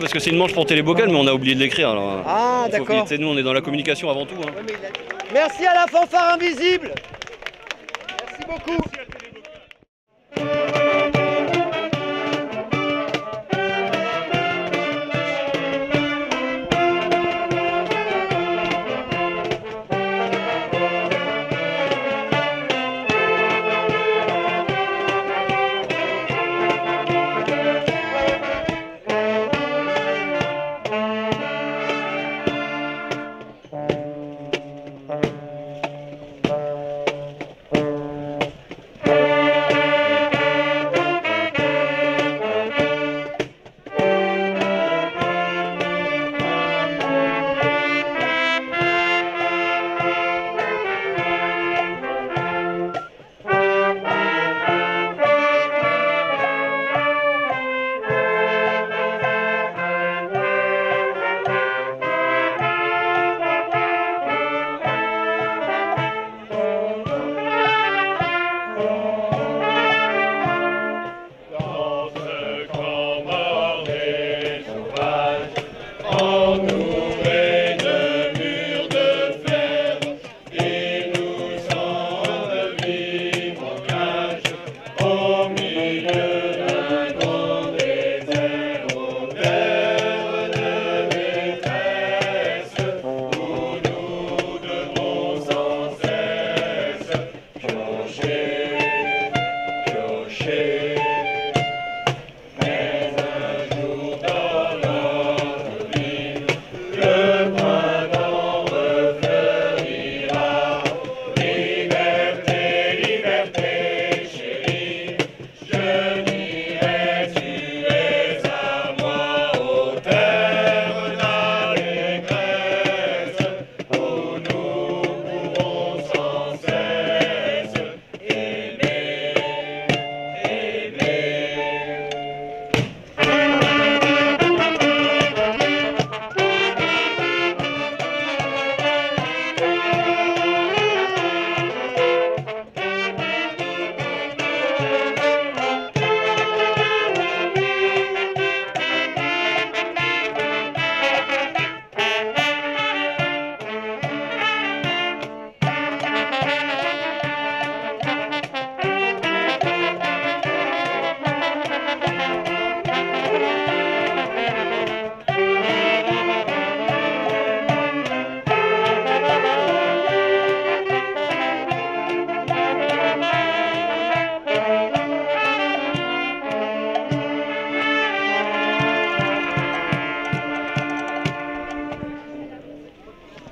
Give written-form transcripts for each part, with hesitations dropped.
Parce que c'est une manche pour Télébocal, mais on a oublié de l'écrire. Ah, d'accord. Nous, on est dans la communication avant tout. Hein. Merci à la fanfare invisible. Merci beaucoup.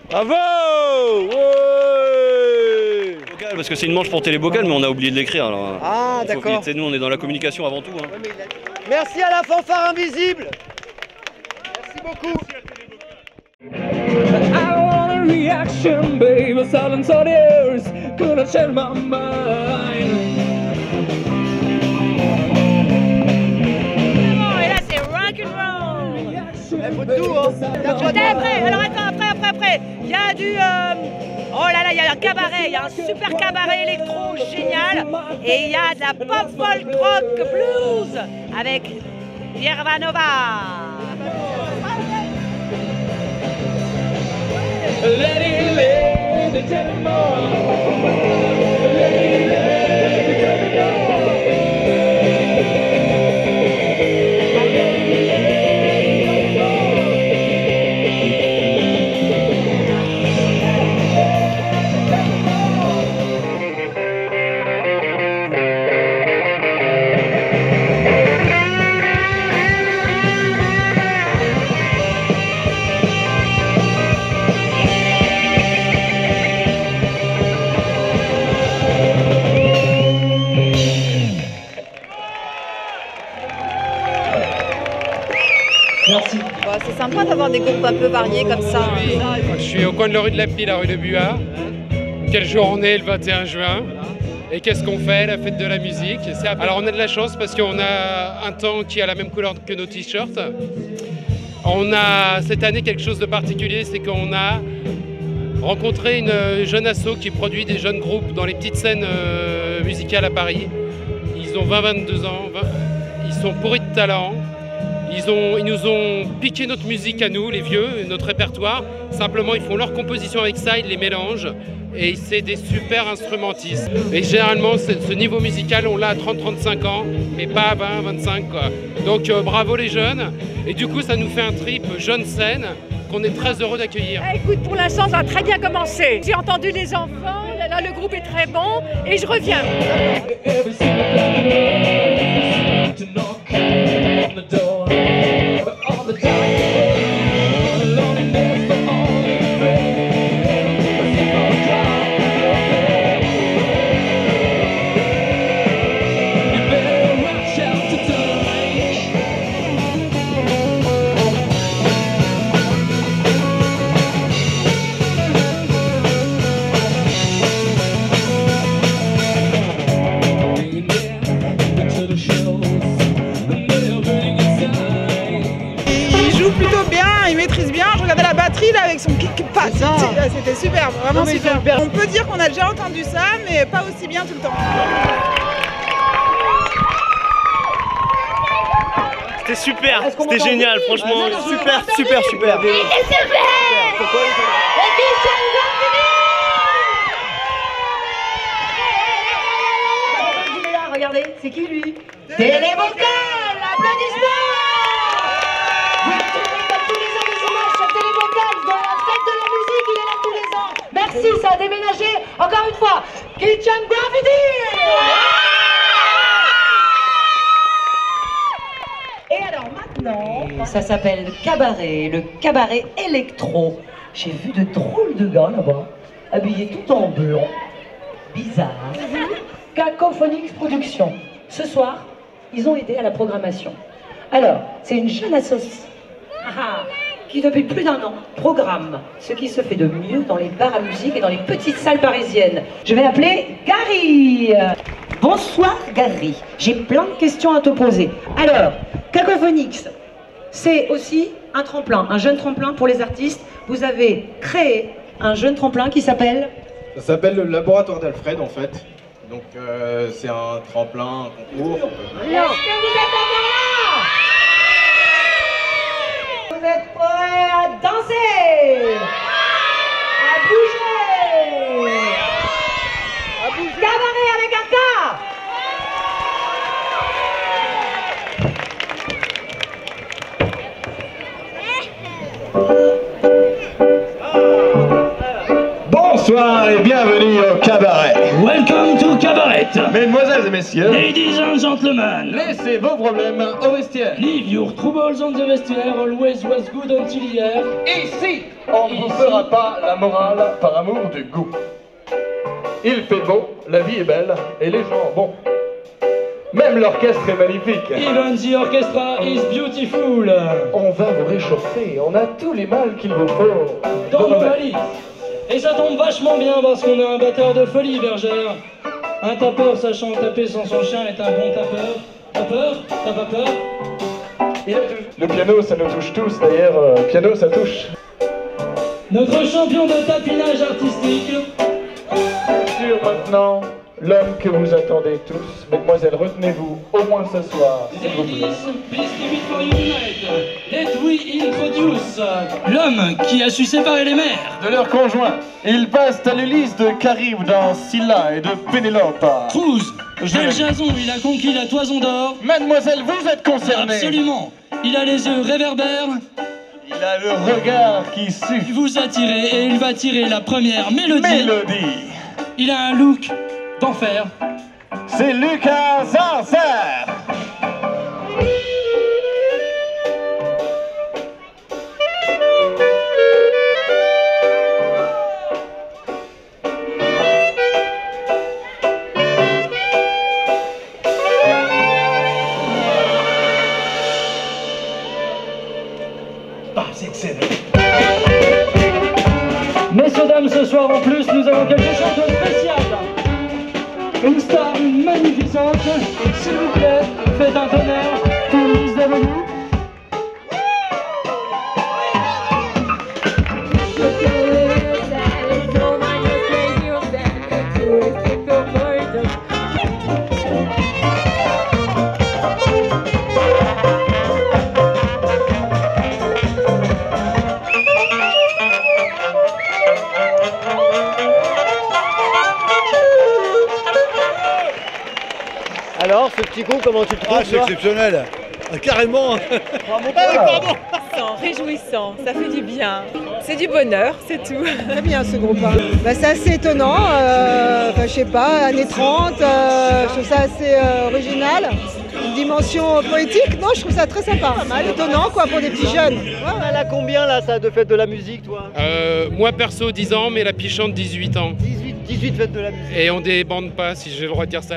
Bravo! Ouais! Parce que c'est une manche pour Télébocal, mais on a oublié de l'écrire. Ah, d'accord. Nous, on est dans la communication avant tout. Hein. Merci à la fanfare invisible. Merci beaucoup. I want a reaction, baby, silence on ears, gonna change my mind. Et là c'est rock'n'roll. Il faut tout, hein. Alors après, il y a du... oh là là, il y a un cabaret, il y a un super cabaret électro génial. Et il y a de la pop folk rock blues avec Pierre Vanova. Merci. Bah, c'est sympa d'avoir des groupes un peu variés comme ça. Je suis au coin de la rue de la Pie, la rue de Buat. Quelle journée le 21 juin. Et qu'est-ce qu'on fait? La fête de la musique. Alors on a de la chance parce qu'on a un temps qui a la même couleur que nos t-shirts. On a cette année quelque chose de particulier, c'est qu'on a rencontré une jeune asso qui produit des jeunes groupes dans les petites scènes musicales à Paris. Ils ont 20-22 ans, ils sont pourris de talent. Ils nous ont piqué notre musique à nous, les vieux, notre répertoire. Simplement, ils font leur composition avec ça, ils les mélangent. Et c'est des super instrumentistes. Et généralement, ce niveau musical, on l'a à 30-35 ans, mais pas à 20-25, quoi. Donc bravo les jeunes. Et du coup, ça nous fait un trip jeune scène qu'on est très heureux d'accueillir. Écoute, pour l'instant, ça a très bien commencé. J'ai entendu les enfants, là, le groupe est très bon, et je reviens. Il maîtrise bien, je regardais la batterie là avec son kick-pass, c'était superbe, vraiment super. On peut dire qu'on a déjà entendu ça, mais pas aussi bien tout le temps. C'était super, c'était génial, franchement, super. C'était super. Pourquoi il est là, regardez, c'est qui lui? Télévocal, applaudissements! Vous le trouvez comme tous les ans des images sur Télévocal, dans la fête de la musique, il est là tous les ans. Merci, ça a déménagé, encore une fois, Kitchen Graffiti! Et alors maintenant, ça s'appelle Cabaret, le cabaret électro. J'ai vu de drôles de gars là-bas, habillés tout en blanc, bizarre. Cacophonix Productions. Ce soir, ils ont aidé à la programmation. Alors, c'est une jeune association qui depuis plus d'1 an programme ce qui se fait de mieux dans les bars à musique et dans les petites salles parisiennes. Je vais appeler Gary. Bonsoir Gary, j'ai plein de questions à te poser. Alors, Cacophonix, c'est aussi un tremplin, un jeune tremplin pour les artistes. Vous avez créé un jeune tremplin qui s'appelle... Ça s'appelle le laboratoire d'Alfred en fait. Donc c'est un tremplin, un concours. Est-ce que vous êtes encore là? Vous êtes prêts à danser? À bouger? Cabaret avec un K! Bonsoir et bienvenue au cabaret. Welcome to Cabaret. Mesdemoiselles et messieurs, Ladies and gentlemen, laissez vos problèmes au vestiaire. leave your troubles on the vestiaire, always was good until here. Ici, on ne vous fera pas la morale par amour du goût. Il fait beau, la vie est belle et les gens bons. Même l'orchestre est magnifique. Even the orchestra is beautiful. On va vous réchauffer, on a tous les mâles qu'il vous faut. Dans nos valises. Et ça tombe vachement bien parce qu'on a un batteur de folie, Bergère. Un tapeur sachant taper sans son chien est un bon tapeur. T'as peur? T'as pas peur? Le piano, ça nous touche tous, d'ailleurs, piano, ça touche. Notre champion de tapinage artistique. Sur maintenant, l'homme que vous attendez tous. Mesdemoiselles, retenez-vous au moins ce soir, s'il vous plaît. Please give it for you tonight. Let we introduce l'homme qui a su séparer les mers De leurs conjoints, ils passent à l'hélice de Caribe dans Scylla et de Pénélope. Trouze, tel Jason, il a conquis la toison d'or. Mademoiselle, vous êtes concernée. Absolument. Il a les yeux réverbères. Il a le regard qui suffit. Il vous a tiré et il va tirer la première mélodie. Il a un look d'enfer. C'est Lucas Zancer. Messieurs, dames, ce soir en plus, nous avons quelque chose de spécial. Une star magnificente. S'il vous plaît, faites un tonnerre pour Miss Devenue. Alors, ce petit coup, comment tu le trouves? Ah, c'est exceptionnel. Ah, carrément. Pardon. Réjouissant, ça fait du bien. C'est du bonheur, c'est tout. Très bien ce groupe. Hein. Bah, c'est assez étonnant, je sais pas, années 30, je trouve ça assez original. Une dimension poétique, non, je trouve ça très sympa. Pas mal, étonnant quoi pour des petits jeunes. Ouais, elle a combien là, ça, de fêtes de la musique, toi? Moi perso 10 ans, mais la pichante 18 ans. 18 fêtes de la musique. Et on débande pas, si j'ai le droit de dire ça.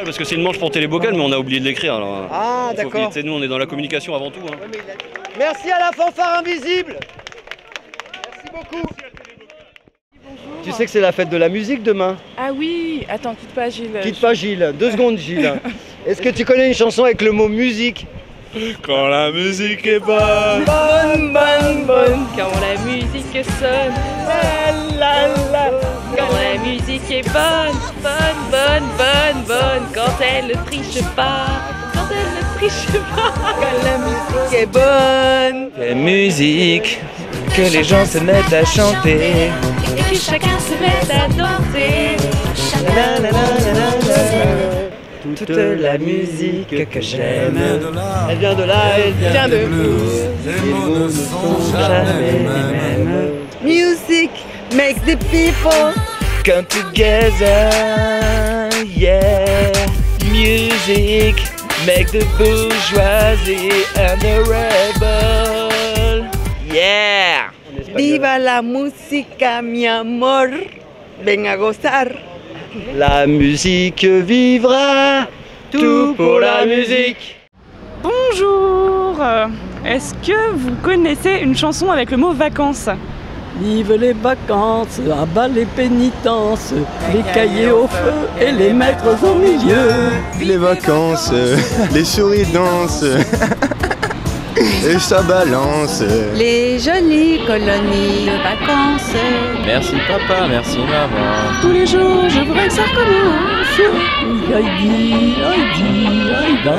Parce que c'est une manche pour Télébocal, mais on a oublié de l'écrire. Alors, ah, d'accord. Nous, on est dans la communication avant tout. Hein. Ouais, merci à la fanfare invisible. Merci beaucoup. Bonjour. Tu sais que c'est la fête de la musique demain? Ah oui, attends, quitte pas Gilles. Quitte pas Gilles, 2 secondes Gilles. Est-ce que tu connais une chanson avec le mot musique? Quand la musique est bonne, bonne, bonne, bonne. Quand la musique sonne, la la la. Quand la musique est bonne, bonne, bonne, bonne, bonne. Quand elle ne triche pas, quand elle ne triche pas. Quand la musique est bonne. La musique, que les gens se mettent à chanter. Et que chacun se mette à danser. La, la, la, la, la, la. Toute la musique que j'aime, elle vient de là, elle vient de vous. Les mots ne sont jamais les mêmes. Music makes the people come together, yeah. Music make the bourgeoisie and the rebel, yeah. Viva la música, mi amor, ven a gozar. La musique vivra tout pour la musique. Bonjour. Est-ce que vous connaissez une chanson avec le mot vacances? Vive les vacances, à bas les pénitences, les cahiers au feu et les maîtres au milieu. Les vacances, les souris dansent et ça balance. Les jolies colonies de vacances. Merci papa, merci maman. Tous les jours, je voudrais que ça recommence.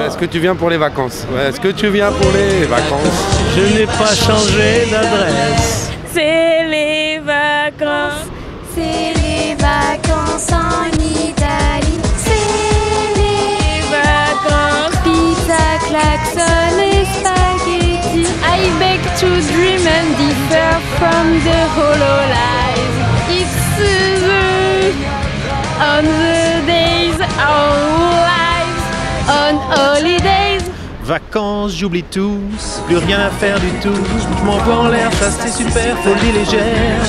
Est-ce que tu viens pour les vacances? Est-ce que tu viens pour les vacances? Je n'ai pas changé d'adresse. C'est les vacances. C'est les vacances en Italie. C'est les vacances. Pizza, klaxon et spaghetti. I beg to dream and differ from the hollow lies. It's on the days our lives, on holidays. Vacances, j'oublie tout, plus rien à faire du tout. Je m'envoie en l'air, ça c'est super, folie légère.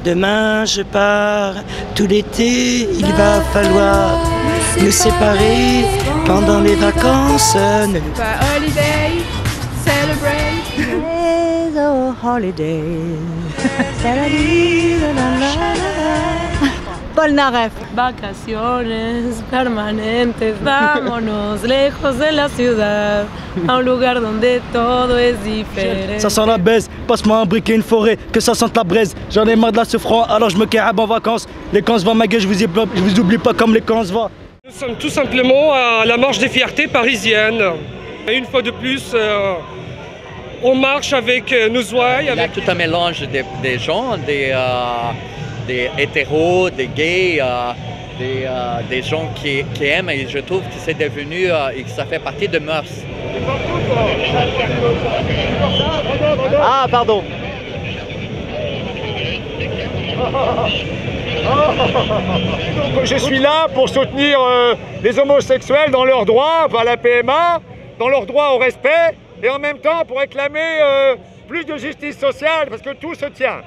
Demain je pars, tout l'été il va falloir nous séparer pendant les vacances. Holiday, celebrate. Oh, holiday. Polnareff. Vacaciones permanentes, vámonos lejos de la ciudad, a un lugar donde todo es diferente. Ça sent la baise, passe-moi un briquet, une forêt, que ça sente la braise. J'en ai marre de la souffrance, alors je me carab en vacances. Les camps se voient ma gueule, je vous oublie pas comme les camps se voient. Nous sommes tout simplement à la marche des fiertés parisiennes. Et une fois de plus, on marche avec nos ouailles. Il y a tout un mélange des gens, des hétéros, des gays, des gens qui aiment, et je trouve que c'est devenu, et que ça fait partie de mœurs. Ah, pardon. Je suis là pour soutenir les homosexuels dans leurs droits à la PMA, dans leur droit au respect, et en même temps pour réclamer plus de justice sociale, parce que tout se tient.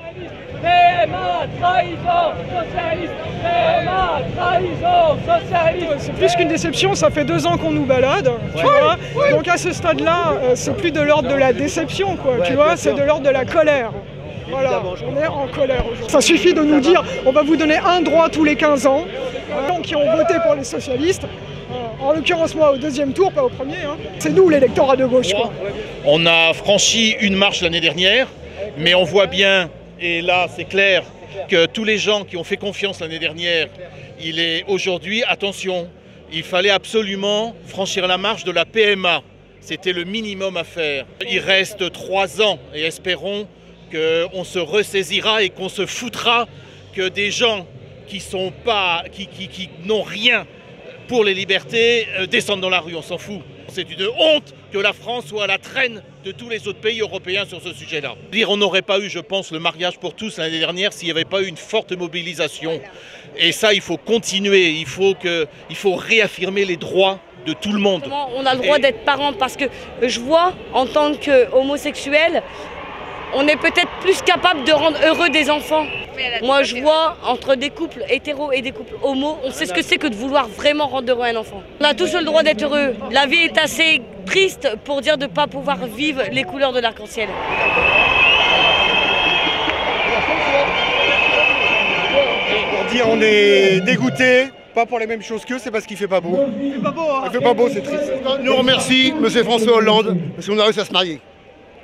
PMA, trahison, socialiste. PMA, trahison, socialiste. C'est plus qu'une déception, ça fait 2 ans qu'on nous balade, tu vois. Donc à ce stade-là, c'est plus de l'ordre de la déception, quoi, tu vois, c'est de l'ordre de la colère. Voilà, on est en colère aujourd'hui. Ça suffit de nous dire, on va vous donner un droit tous les 15 ans. Les gens qui ont voté pour les socialistes, en l'occurrence moi au 2e tour, pas au 1er, hein. C'est nous l'électorat de gauche, quoi. On a franchi une marche l'année dernière, mais on voit bien, et là c'est clair, que tous les gens qui ont fait confiance l'année dernière, il est aujourd'hui, attention, il fallait absolument franchir la marche de la PMA. C'était le minimum à faire. Il reste 3 ans et espérons qu'on se ressaisira et qu'on se foutra que des gens qui n'ont rien pour les libertés descendent dans la rue, on s'en fout. C'est une honte que la France soit à la traîne de tous les autres pays européens sur ce sujet-là. On n'aurait pas eu, je pense, le mariage pour tous l'année dernière s'il n'y avait pas eu une forte mobilisation. Et ça, il faut continuer, il faut réaffirmer les droits de tout le monde. On a le droit d'être parents parce que je vois, en tant qu'homosexuel, on est peut-être plus capable de rendre heureux des enfants. Moi, je vois entre des couples hétéros et des couples homos, on sait ce que c'est que de vouloir vraiment rendre heureux un enfant. On a tous le droit d'être heureux. La vie est assez triste pour dire de ne pas pouvoir vivre les couleurs de l'arc-en-ciel. Pour dire on est dégoûté, pas pour les mêmes choses qu'eux, c'est parce qu'il fait pas beau. Il fait pas beau, hein. Il fait pas beau, c'est triste. Nous on remercie M. François Hollande parce qu'on a réussi à se marier.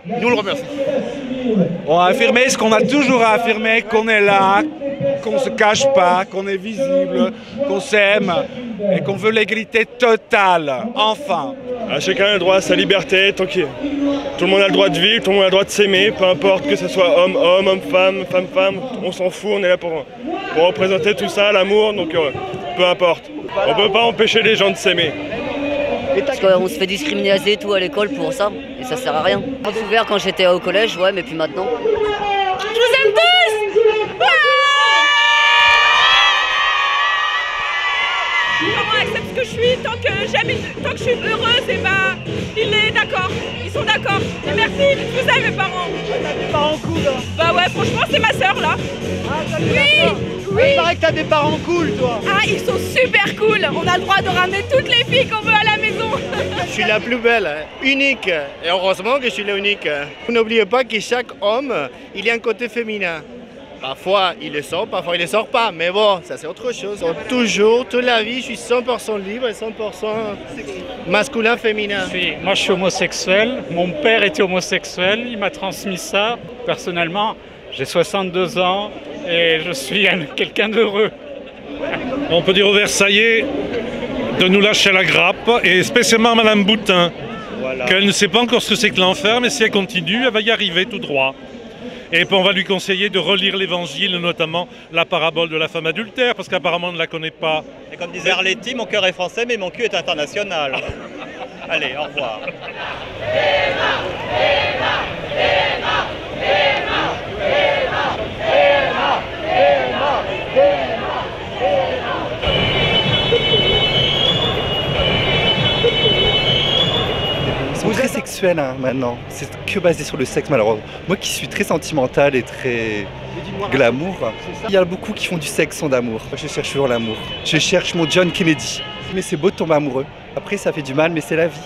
Nous le remercions. On va affirmer ce qu'on a toujours affirmé, qu'on est là, qu'on ne se cache pas, qu'on est visible, qu'on s'aime et qu'on veut l'égalité totale, enfin. Chacun a le droit à sa liberté, tant que tout le monde a le droit de vivre, tout le monde a le droit de s'aimer, peu importe que ce soit homme-homme, homme-femme, femme-femme, on s'en fout, on est là pour représenter tout ça, l'amour, donc peu importe. On ne peut pas empêcher les gens de s'aimer. Parce qu'on se fait discriminer assez tout à l'école pour ça, et ça sert à rien. Je me souviens quand j'étais au collège, ouais, mais puis maintenant. Je vous aime tous! Comment accepte ce que je suis, tant que je suis heureuse, et bah, il est d'accord, ils sont d'accord. Et merci, je vous aime mes parents. T'as des parents cool, hein. Bah ouais, franchement, c'est ma sœur là. Oui. Il paraît que t'as des parents cool, toi. Ah, ils sont super cool. On a le droit de ramener toutes les filles qu'on veut à la maison. raison. Je suis la plus belle, unique. Et heureusement que je suis l'unique. N'oubliez pas que chaque homme, il y a un côté féminin. Parfois, il le sort, parfois, il ne le sort pas. Mais bon, ça, c'est autre chose. Donc, toujours, toute la vie, je suis 100% libre et 100% masculin, féminin. Moi, je suis homosexuel. Mon père était homosexuel. Il m'a transmis ça. Personnellement, j'ai 62 ans et je suis quelqu'un d'heureux. On peut dire aux Versaillais de nous lâcher la grappe, et spécialement Madame Boutin, qu'elle ne sait pas encore ce que c'est que l'enfer, mais si elle continue, elle va y arriver tout droit. Et puis on va lui conseiller de relire l'Évangile, notamment la parabole de la femme adultère, parce qu'apparemment on ne la connaît pas. Et comme disait Arletty, mon cœur est français, mais mon cul est international. Allez, au revoir. Ils sont très sexuels hein, maintenant, c'est que basé sur le sexe malheureusement. Moi qui suis très sentimental et très glamour, il y a beaucoup qui font du sexe sans d'amour. Je cherche toujours l'amour. Je cherche mon John Kennedy. Mais c'est beau de tomber amoureux. Après ça fait du mal mais c'est la vie.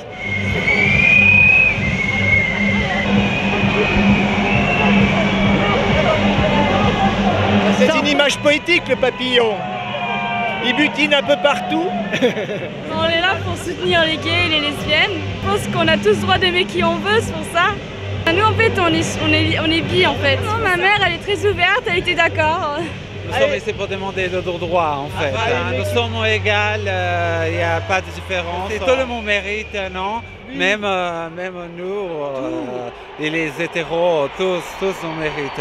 C'est une image poétique le papillon. Il butine un peu partout. On est là pour soutenir les gays et les lesbiennes. Je pense qu'on a tous le droit d'aimer qui on veut, c'est pour ça. Nous en fait on est bi en fait. Non, ma mère elle est très ouverte, elle était d'accord. Nous sommes ici pour demander notre droit en fait. Nous sommes égales, il n'y a pas de différence. Et tout le monde mérite, non? Même nous, et les hétéros, tous on mérite.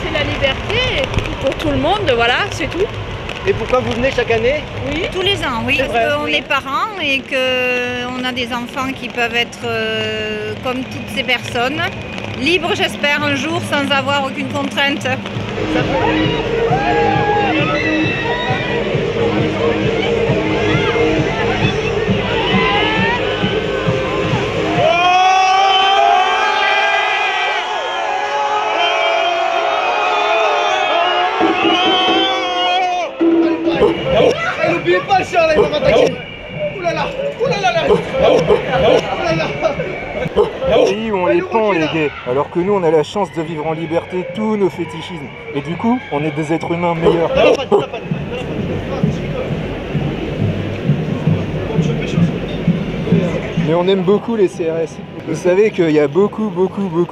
C'est la liberté pour tout le monde, voilà, c'est tout. Et pourquoi vous venez chaque année? Oui, tous les ans, oui. Parce qu'on est parents et qu'on a des enfants qui peuvent être comme toutes ces personnes, libres j'espère un jour sans avoir aucune contrainte. N'oubliez pas, Charles, il va m'attaquer. Oulala, oulala, oulala. Pays où on les pend les gays, alors que nous on a la chance de vivre en liberté tous nos fétichismes. Et du coup, on est des êtres humains meilleurs. Mais on aime beaucoup les CRS. Vous savez qu'il y a beaucoup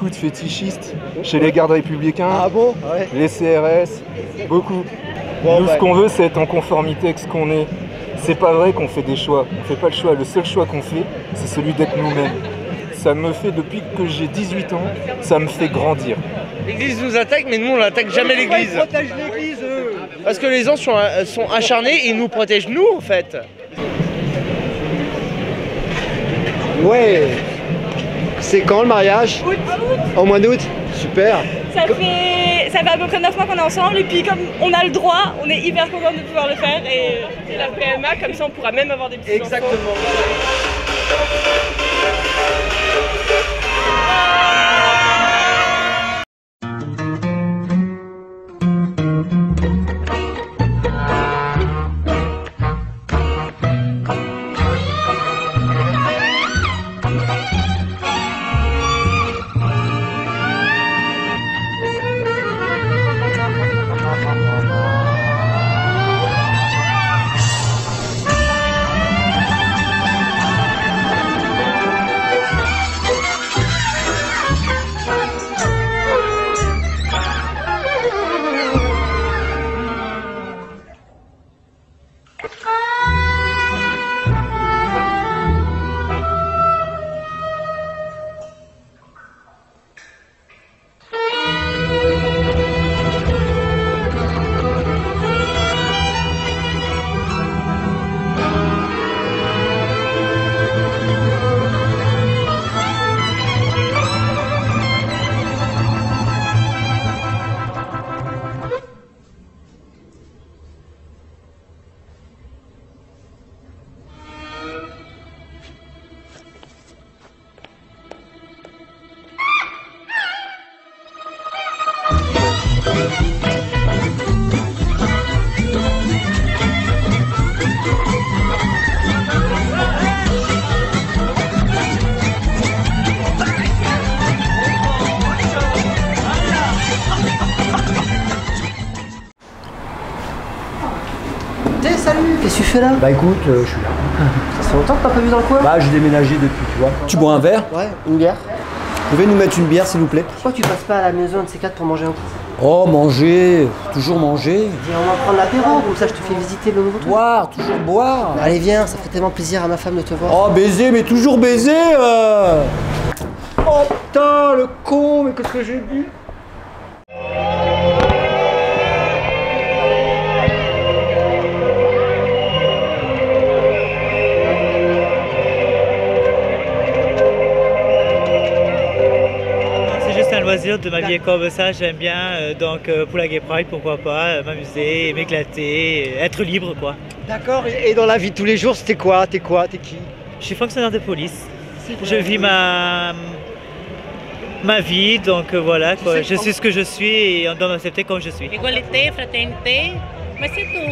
de fétichistes chez les gardes républicains. Ah bon? Ouais. Les CRS, beaucoup. Bon, nous, ce qu'on veut, c'est être en conformité avec ce qu'on est. C'est pas vrai qu'on fait des choix. On fait pas le choix. Le seul choix qu'on fait, c'est celui d'être nous-mêmes. Ça me fait, depuis que j'ai 18 ans, ça me fait grandir. L'église nous attaque, mais nous, on n'attaque jamais l'église. Ils protègent l'église, eux. Parce que les gens sont acharnés et ils nous protègent, nous, en fait. Ouais. C'est quand le mariage? Au mois d'août. Super. Ça fait à peu près 9 mois qu'on est ensemble et puis comme on a le droit, on est hyper content de pouvoir le faire et la PMA, comme ça on pourra même avoir des petits enfants. Exactement. qu'est-ce que tu fais là? Bah écoute, je suis là. Ça fait longtemps que t'as pas vu dans le coin? Bah j'ai déménagé depuis, tu vois. Tu bois un verre? Ouais, une bière. Vous pouvez nous mettre une bière s'il vous plaît? Pourquoi tu passes pas à la maison de ces quatre pour manger un coup? Oh, manger, toujours manger. Viens, on va prendre l'apéro, comme ça je te fais visiter le nouveau truc. Boire, toujours boire. Allez viens, ça fait tellement plaisir à ma femme de te voir. Oh baiser, mais toujours baiser Oh putain, le con, mais qu'est-ce que j'ai bu? De m'habiller comme ça, j'aime bien, donc pour la Gay Pride, pourquoi pas, m'amuser, m'éclater, être libre quoi. D'accord, et dans la vie de tous les jours, c'était quoi? T'es quoi? T'es qui? Je suis fonctionnaire de police, je vis ma vie, donc voilà, quoi. Je suis ce que je suis et on doit m'accepter comme je suis. Égalité, fraternité, mais c'est tout.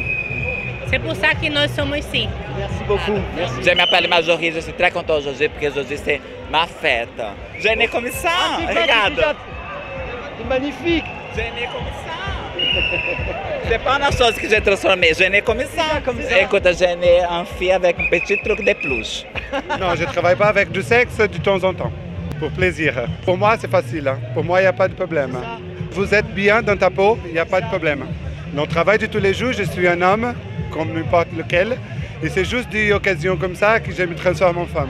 C'est pour ça que nós somos ici. Merci beaucoup. Merci. Je m'appelle Marjorie, je suis très content aujourd'hui parce que aujourd'hui c'est ma fête. Je n'ai comme ça, regarde. C'est magnifique. Je n'ai comme ça. C'est pas une chose que j'ai transformée, je n'ai comme ça. Écoute, je n'ai un fille avec un petit truc de plus. Non, je ne travaille pas avec du sexe de temps en temps, pour plaisir. Pour moi, c'est facile. Hein. Pour moi, il n'y a pas de problème. Vous êtes bien dans ta peau, il n'y a pas de problème. Dans le travail de tous les jours, je suis un homme, comme n'importe lequel, et c'est juste des occasions comme ça que je me transforme en femme.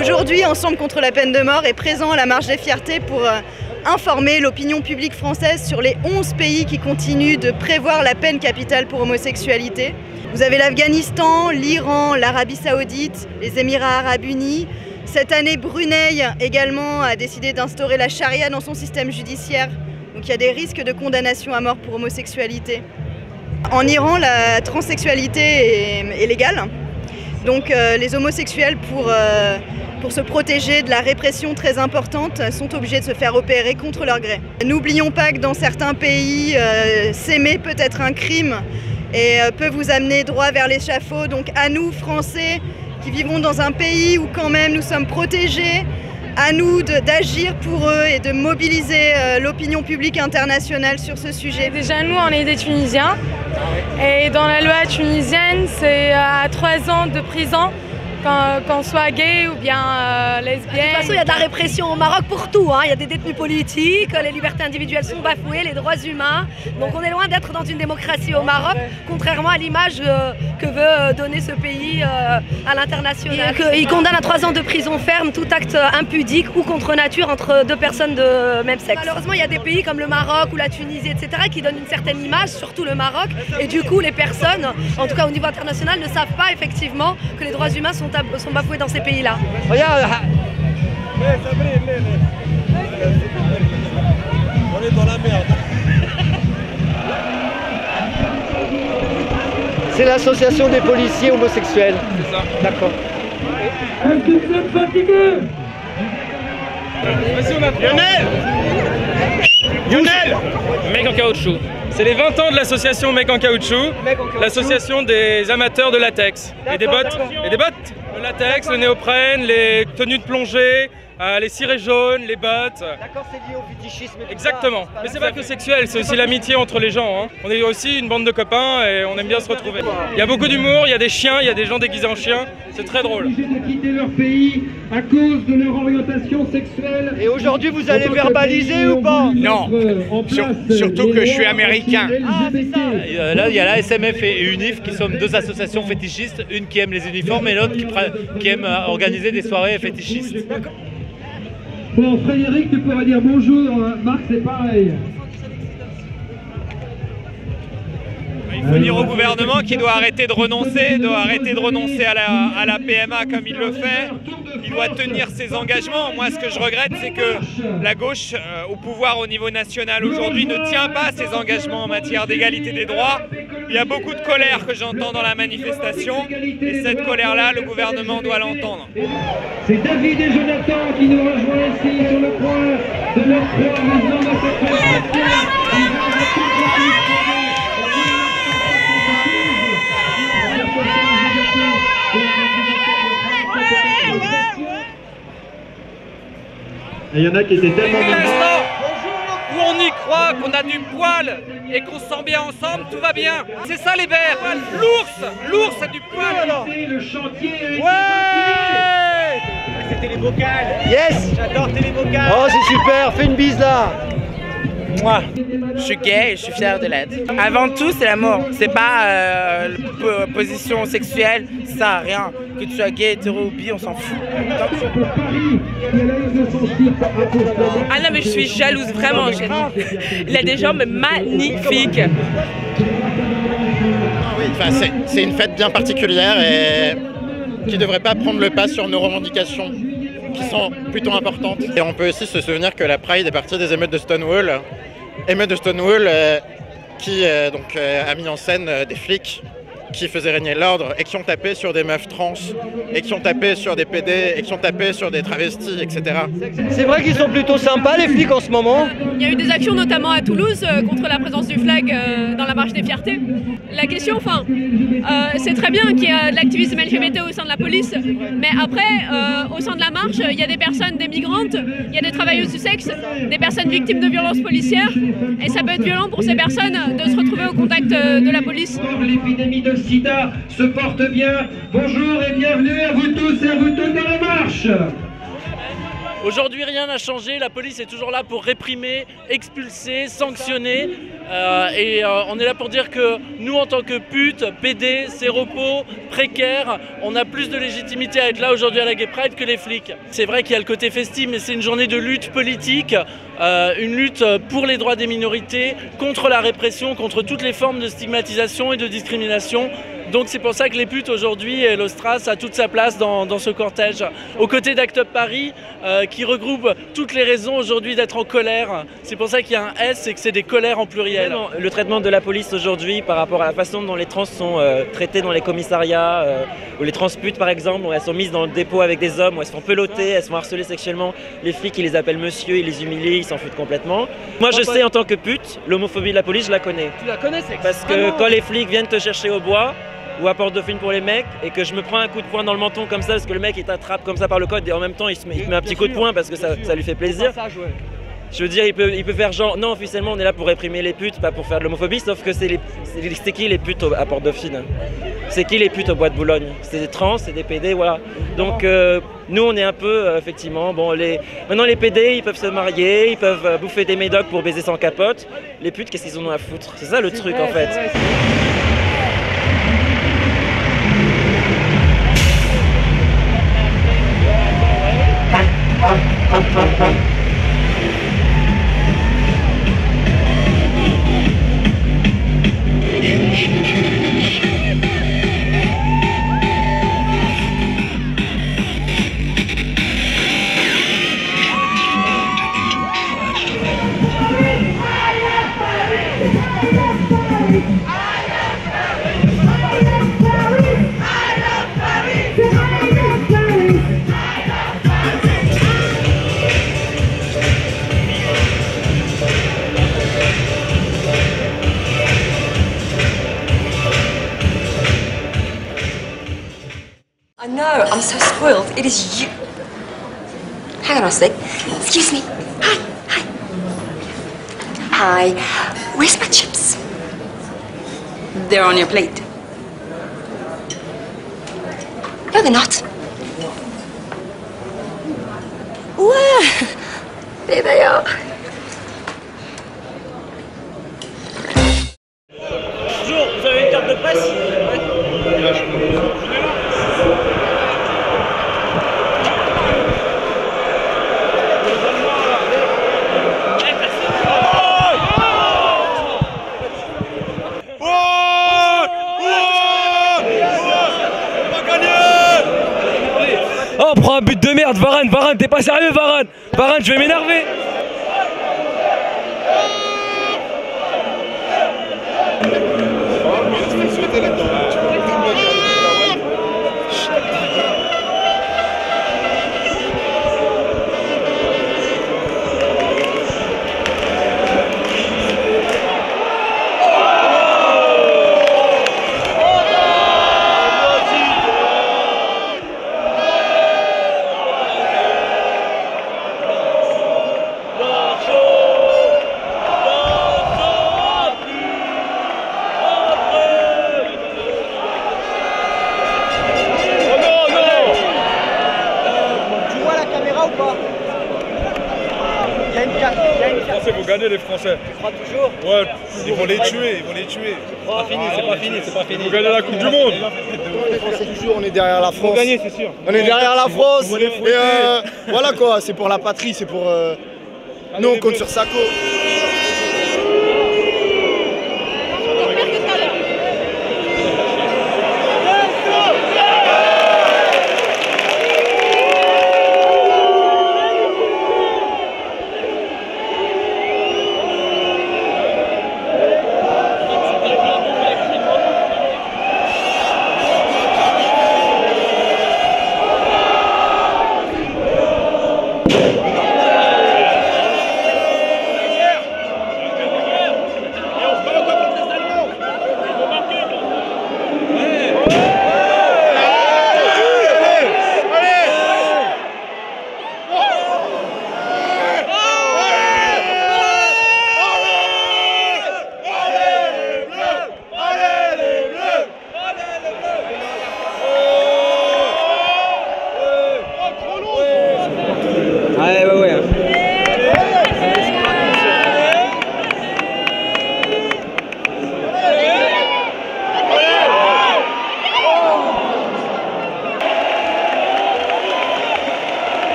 Aujourd'hui, Ensemble contre la peine de mort est présent à la Marche des Fiertés pour informer l'opinion publique française sur les 11 pays qui continuent de prévoir la peine capitale pour homosexualité. Vous avez l'Afghanistan, l'Iran, l'Arabie Saoudite, les Émirats Arabes Unis. Cette année, Brunei également a décidé d'instaurer la charia dans son système judiciaire. Donc il y a des risques de condamnation à mort pour homosexualité. En Iran, la transsexualité est légale. Donc les homosexuels, pour se protéger de la répression très importante, sont obligés de se faire opérer contre leur gré. N'oublions pas que dans certains pays, s'aimer peut être un crime et peut vous amener droit vers l'échafaud. Donc à nous, Français, qui vivons dans un pays où quand même nous sommes protégés, à nous d'agir pour eux et de mobiliser l'opinion publique internationale sur ce sujet. Déjà nous, on est des Tunisiens et dans la loi tunisienne, c'est à 3 ans de prison qu'on soit gay ou bien lesbienne. De toute façon, il y a de la répression au Maroc pour tout. Hein. Il y a des détenus politiques, les libertés individuelles sont bafouées, les droits humains. Donc on est loin d'être dans une démocratie au Maroc, contrairement à l'image que veut donner ce pays à l'international. Il condamne à 3 ans de prison ferme tout acte impudique ou contre nature entre deux personnes de même sexe. Malheureusement, il y a des pays comme le Maroc ou la Tunisie, etc., qui donnent une certaine image, surtout le Maroc. Et du coup, les personnes, en tout cas au niveau international, ne savent pas effectivement que les droits humains sont bafoués dans ces pays-là. Regarde. On est dans la merde. C'est l'association des policiers homosexuels. C'est ça. D'accord. Est-ce que vous êtes fatigué? Lionel Mec en caoutchouc. C'est les 20 ans de l'association Mec en caoutchouc, l'association des amateurs de latex. Et des bottes. Le latex, le néoprène, les tenues de plongée, les cirés jaunes, les bottes. D'accord, c'est lié au fétichisme. Exactement. Mais c'est pas que sexuel, c'est aussi l'amitié entre les gens. Hein. On est aussi une bande de copains et on aime bien se retrouver. Il y a beaucoup d'humour, il y a des chiens, il y a des gens déguisés en chiens. C'est très drôle. De quitter leur pays à cause de leur orientation sexuelle. Et aujourd'hui, vous allez verbaliser ou pas? Non, surtout que je suis américain. Ah, c'est ça. Là, il y a la SMF et UNIF qui sont deux associations fétichistes, une qui aime les uniformes et l'autre qui aime organiser des soirées fétichistes. Bon, Frédéric, tu pourrais dire bonjour. Marc, c'est pareil. Il faut dire au gouvernement qu'il doit arrêter de renoncer à la PMA comme il le fait. Il doit tenir ses engagements. Moi, ce que je regrette, c'est que la gauche, au pouvoir au niveau national aujourd'hui, ne tient pas ses engagements en matière d'égalité des droits. Il y a beaucoup de colère que j'entends dans la manifestation. Et cette colère-là, le gouvernement doit l'entendre. C'est David et Jonathan qui nous rejoignent ici sur le point de notre croix maintenant de cette manifestation. Et il y en a qui étaient tellement... Dès l'instant où on y croit, qu'on a du poil et qu'on se sent bien ensemble, tout va bien. C'est ça les verts. L'ours a du poil. Le chantier Ouais. C'était les vocales. Yes. J'adore tes vocales. Oh, c'est super, fais une bise là. Moi, je suis gay et je suis fier de l'être. Avant tout, c'est l'amour. C'est pas position sexuelle, ça, rien. Que tu sois gay, hétéro ou bi, on s'en fout. Ah non mais je suis jalouse, vraiment. Il a des jambes magnifiques. Oui, enfin, c'est une fête bien particulière et qui ne devrait pas prendre le pas sur nos revendications qui sont plutôt importantes. Et on peut aussi se souvenir que la Pride est partie des émeutes de Stonewall. Émeutes de Stonewall qui a mis en scène des flics qui faisaient régner l'ordre et qui ont tapé sur des meufs trans, et qui ont tapé sur des PD, et qui ont tapé sur des travestis, etc. C'est vrai qu'ils sont plutôt sympas les flics en ce moment. Il y a eu des actions notamment à Toulouse contre la présence du flag dans la marche des fiertés. La question, c'est très bien qu'il y ait de l'activisme LGBT au sein de la police, mais après, au sein de la marche, il y a des personnes, des migrantes, il y a des travailleuses du sexe, des personnes victimes de violences policières, et ça peut être violent pour ces personnes de se retrouver au contact de la police. L'épidémie de sida se porte bien. Bonjour et bienvenue à vous tous et à vous toutes dans la marche. Aujourd'hui, rien n'a changé. La police est toujours là pour réprimer, expulser, sanctionner. On est là pour dire que nous, en tant que putes, PD, séropos, précaires, on a plus de légitimité à être là aujourd'hui à la Gay Pride que les flics. C'est vrai qu'il y a le côté festif, mais c'est une journée de lutte politique, une lutte pour les droits des minorités, contre la répression, contre toutes les formes de stigmatisation et de discrimination. Donc c'est pour ça que les putes aujourd'hui, et l'Ostras a toute sa place dans ce cortège. Aux côtés d'Act Up Paris, qui regroupe toutes les raisons aujourd'hui d'être en colère. C'est pour ça qu'il y a un S et que c'est des colères en pluriel. Le traitement de la police aujourd'hui par rapport à la façon dont les trans sont traités dans les commissariats, ou les transputes par exemple, où elles sont mises dans le dépôt avec des hommes, où elles se font peloter, elles se font harceler sexuellement. Les flics, ils les appellent monsieur, ils les humilient, ils s'en foutent complètement. Moi je sais en tant que pute, l'homophobie de la police, je la connais. Tu la connais, c'est parce que quand les flics viennent te chercher au bois, ou à Porte-Dauphine pour les mecs, et que je me prends un coup de poing dans le menton comme ça parce que le mec il t'attrape comme ça par le code et en même temps il te met un petit coup de poing parce que ça lui fait plaisir. Je veux dire, il peut faire genre, non, officiellement on est là pour réprimer les putes, pas pour faire de l'homophobie, sauf que c'est qui les putes à Porte-Dauphine? C'est qui les putes au Bois de Boulogne? C'est des trans, c'est des PD, voilà. Donc nous on est un peu, effectivement, bon, maintenant les PD ils peuvent se marier, ils peuvent bouffer des médocs pour baiser sans capote. Les putes, qu'est-ce qu'ils en ont à foutre? C'est ça le truc en fait. I know, I'm so spoiled. It is you. Hang on a sec. Excuse me. Hi. Hi. Where's my chips? They're on your plate. No, they're not. Ouais. There they are. Bonjour, vous avez une carte de presse? Oh, on prend un but de merde, Varane, t'es pas sérieux, Varane, je vais m'énerver. Les Français vont gagner, les Français. Tu crois toujours? Ouais. Ils vont les tuer, C'est pas fini, c'est pas fini. Ils vont gagner la Coupe du Monde. Les Français, toujours, on est derrière la France. Gagner, c'est sûr. On est derrière la France. Et voilà quoi, c'est pour la patrie, c'est pour. Nous, on compte sur Sako.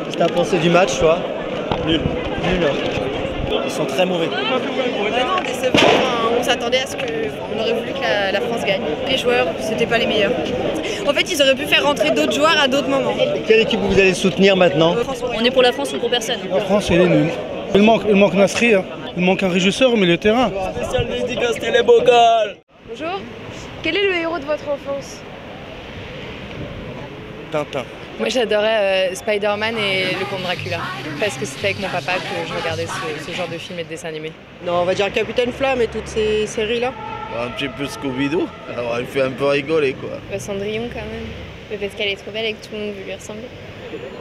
Qu'est-ce que t'as pensé du match, toi? Nul. Ils sont très mauvais. Non, décevant. On s'attendait à ce que. On aurait voulu que la France gagne. Les joueurs, c'était pas les meilleurs. En fait, ils auraient pu faire rentrer d'autres joueurs à d'autres moments. Quelle équipe vous allez soutenir maintenant? On est pour la France ou pour personne. La France, elle est nulle. Il manque Nasri, hein. Il manque un régisseur au milieu de terrain. Spécial dédicace télé Bocal. Bonjour. Quel est le héros de votre enfance? Tintin. Moi j'adorais Spider-Man et le Comte Dracula. Parce que c'était avec mon papa que je regardais ce genre de films et de dessins animés. Non, on va dire Capitaine Flamme et toutes ces séries-là. Un petit peu Scooby-Doo. Alors il fait un peu rigoler quoi. Cendrillon quand même. Mais parce qu'elle est trop belle et que tout le monde veut lui ressembler.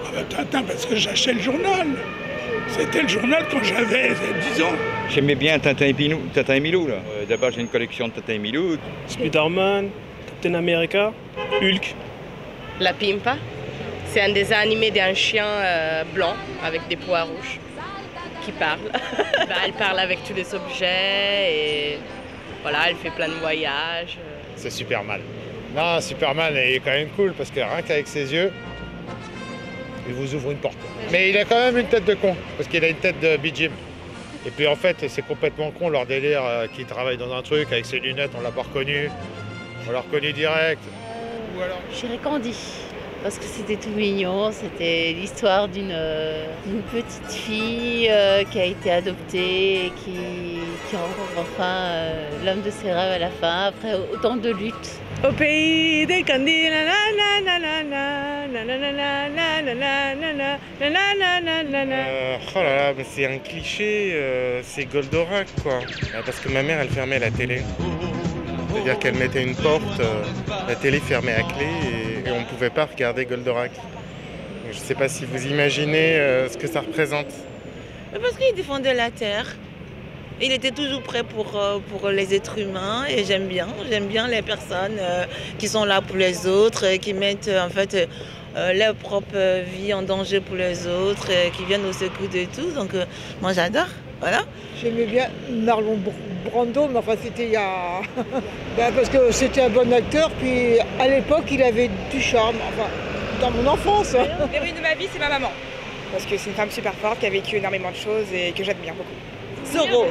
Ah bah Tintin parce que j'achetais le journal. C'était le journal quand j'avais 10 ans. J'aimais bien Tintin et Milou. D'abord j'ai une collection de Tintin et Milou. Spider-Man, Captain America, Hulk. La Pimpa, c'est un dessin animé d'un chien blanc avec des pois rouges qui parle. Elle parle avec tous les objets et voilà, elle fait plein de voyages. C'est Superman. Non, Superman est quand même cool parce que rien qu'avec ses yeux, il vous ouvre une porte. Mais il a quand même une tête de con parce qu'il a une tête de Bee Jim. Et puis en fait, c'est complètement con leur délire qui travaille dans un truc avec ses lunettes, on l'a pas reconnu. On l'a reconnu direct. Je dirais Candy, parce que c'était tout mignon, c'était l'histoire d'une petite fille qui a été adoptée et qui rencontre enfin l'homme de ses rêves à la fin, après autant de luttes. Au pays des Candy, oh là là, mais c'est un cliché, c'est Goldorak quoi. Parce que ma mère elle fermait la télé. C'est-à-dire qu'elle mettait une porte, la télé fermée à clé et on ne pouvait pas regarder Goldorak. Je ne sais pas si vous imaginez ce que ça représente. Parce qu'il défendait la terre. Il était toujours prêt pour les êtres humains et j'aime bien les personnes qui sont là pour les autres, qui mettent en fait leur propre vie en danger pour les autres, qui viennent au secours de tous. Donc moi j'adore. Voilà. J'aimais bien Marlon Brando, mais enfin c'était il y a... parce que c'était un bon acteur, puis à l'époque il avait du charme, enfin dans mon enfance. L'héroïne de ma vie c'est ma maman, parce que c'est une femme super forte qui a vécu énormément de choses et que j'admire beaucoup.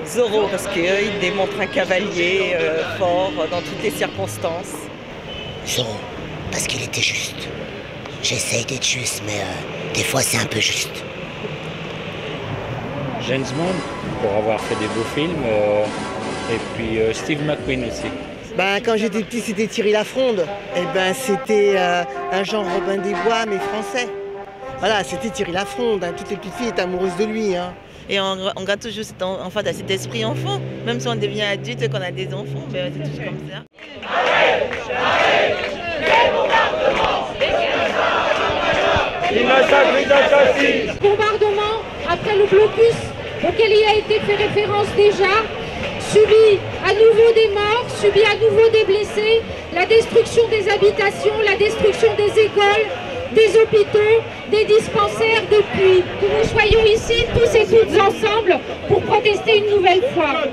Zorro, parce qu'il démontre un cavalier fort dans toutes les circonstances. Zorro, parce qu'il était juste. J'essaye d'être juste, mais des fois c'est un peu juste. James Bond, pour avoir fait des beaux films, et puis Steve McQueen aussi. Quand j'étais petit, c'était Thierry Lafronde. Et c'était un Jean Robin des Bois, mais français. Voilà, c'était Thierry Lafronde. Hein. Toutes les petites filles étaient amoureuses de lui. Hein. Et on garde toujours cet esprit enfant, même si on devient adulte et qu'on a des enfants, c'est toujours comme ça. il massacre, il assassine. Bombardement après le blocus auquel il a été fait référence déjà, subit à nouveau des morts, subit à nouveau des blessés, la destruction des habitations, la destruction des écoles, des hôpitaux, des dispensaires depuis que nous soyons ici tous et toutes ensemble pour protester une nouvelle fois.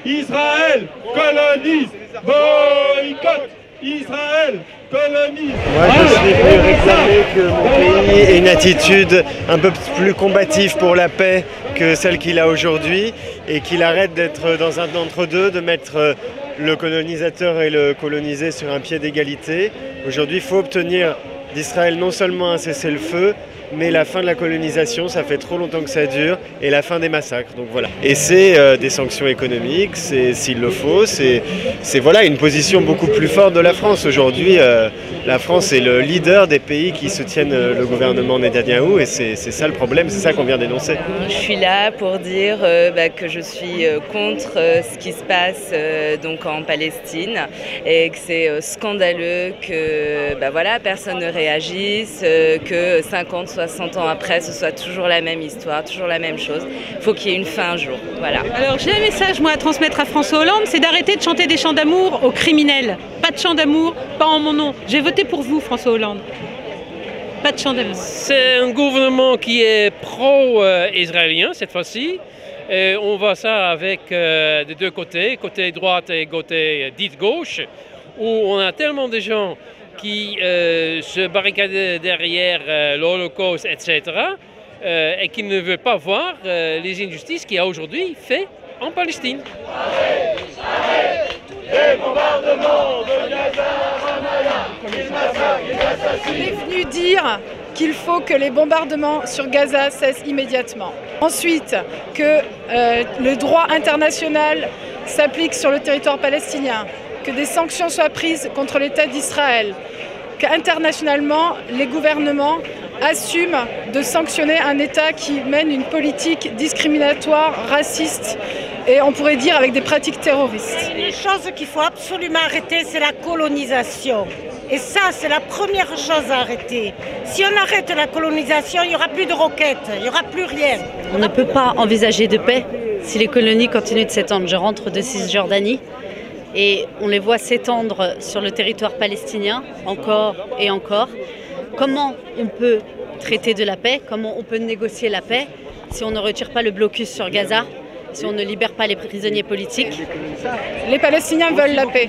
Israël colonise, boycott, Israël colonise. Moi je suis venu réclamer que mon pays ait une attitude un peu plus combative pour la paix que celle qu'il a aujourd'hui et qu'il arrête d'être dans un entre-deux, de mettre le colonisateur et le colonisé sur un pied d'égalité. Aujourd'hui il faut obtenir d'Israël non seulement un cessez-le-feu, mais la fin de la colonisation, ça fait trop longtemps que ça dure, et la fin des massacres. Donc voilà. Et c'est des sanctions économiques, s'il le faut, c'est voilà, une position beaucoup plus forte de la France. Aujourd'hui, la France est le leader des pays qui soutiennent le gouvernement Netanyahou, et c'est ça le problème, c'est ça qu'on vient dénoncer. Je suis là pour dire que je suis contre ce qui se passe donc en Palestine, et que c'est scandaleux que voilà, personne ne réagisse, que 50, 60 ans après, ce soit toujours la même histoire, toujours la même chose. Il faut qu'il y ait une fin un jour. Voilà. Alors j'ai un message moi à transmettre à François Hollande, c'est d'arrêter de chanter des chants d'amour aux criminels. Pas de chants d'amour, pas en mon nom. J'ai voté pour vous, François Hollande. Pas de chants d'amour. C'est un gouvernement qui est pro-israélien cette fois-ci. On voit ça avec des deux côtés, côté droite et côté dite gauche, où on a tellement de gens qui se barricadent derrière l'Holocauste, etc., et qui ne veulent pas voir les injustices qu'il y a aujourd'hui faites en Palestine. Les bombardements de Gaza, Ramallah, ils massacrent, ils assassinent. Il est venu dire qu'il faut que les bombardements sur Gaza cessent immédiatement. Ensuite, que le droit international s'applique sur le territoire palestinien, que des sanctions soient prises contre l'État d'Israël, qu'internationalement, les gouvernements assument de sanctionner un État qui mène une politique discriminatoire, raciste et on pourrait dire avec des pratiques terroristes. Une chose qu'il faut absolument arrêter, c'est la colonisation. Et ça, c'est la première chose à arrêter. Si on arrête la colonisation, il n'y aura plus de roquettes, il n'y aura plus rien. On ne peut pas envisager de paix si les colonies continuent de s'étendre. Je rentre de Cisjordanie. Et on les voit s'étendre sur le territoire palestinien, encore et encore. Comment on peut traiter de la paix? Comment on peut négocier la paix si on ne retire pas le blocus sur Gaza, si on ne libère pas les prisonniers politiques? Les Palestiniens veulent la paix.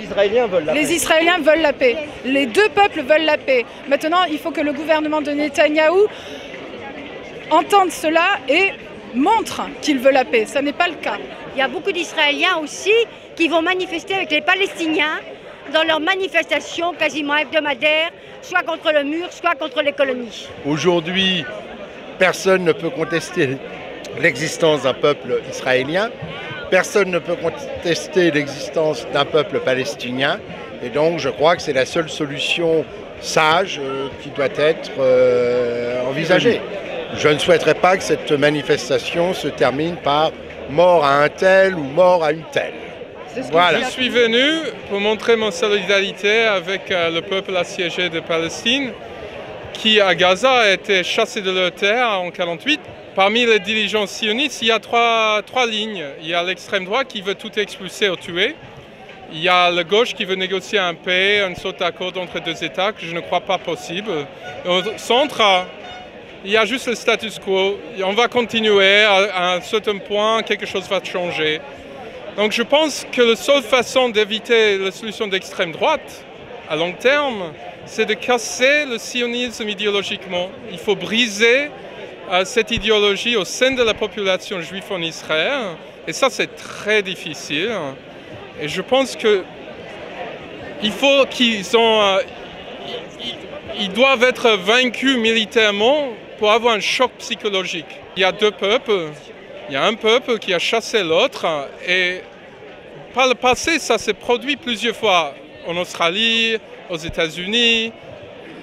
Les Israéliens veulent la paix. Les deux peuples veulent la paix. Maintenant, il faut que le gouvernement de Netanyahou entende cela et montre qu'il veut la paix. Ça n'est pas le cas. Il y a beaucoup d'Israéliens aussi qui vont manifester avec les Palestiniens dans leurs manifestations quasiment hebdomadaires, soit contre le mur, soit contre les colonies. Aujourd'hui, personne ne peut contester l'existence d'un peuple israélien, personne ne peut contester l'existence d'un peuple palestinien, et donc je crois que c'est la seule solution sage qui doit être envisagée. Je ne souhaiterais pas que cette manifestation se termine par mort à un tel ou mort à une telle. Voilà. Je suis venu pour montrer mon solidarité avec le peuple assiégé de Palestine qui, à Gaza, a été chassé de leur terre en 1948. Parmi les dirigeants sionistes, il y a trois lignes. Il y a l'extrême droite qui veut tout expulser ou tuer. Il y a la gauche qui veut négocier un paix, une sorte d'accord entre deux États que je ne crois pas possible. Et au centre, il y a juste le status quo. On va continuer, à un certain point, quelque chose va changer. Donc je pense que la seule façon d'éviter la solution d'extrême droite, à long terme, c'est de casser le sionisme idéologiquement. Il faut briser cette idéologie au sein de la population juive en Israël. Et ça, c'est très difficile. Et je pense qu'il faut qu'ils ils doivent être vaincus militairement pour avoir un choc psychologique. Il y a deux peuples. Il y a un peuple qui a chassé l'autre et par le passé, ça s'est produit plusieurs fois en Australie, aux États-Unis.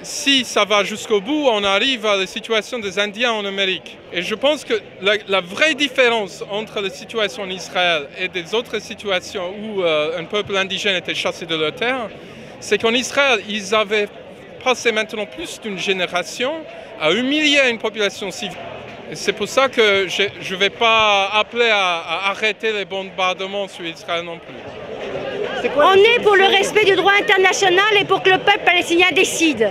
Si ça va jusqu'au bout, on arrive à la situation des Indiens en Amérique. Et je pense que la vraie différence entre la situation en Israël et des autres situations où un peuple indigène était chassé de leur terre, c'est qu'en Israël, ils avaient passer maintenant plus d'une génération à humilier une population civile. C'est pour ça que je ne vais pas appeler à arrêter les bombardements sur Israël non plus. On est pour le respect du droit international et pour que le peuple palestinien décide.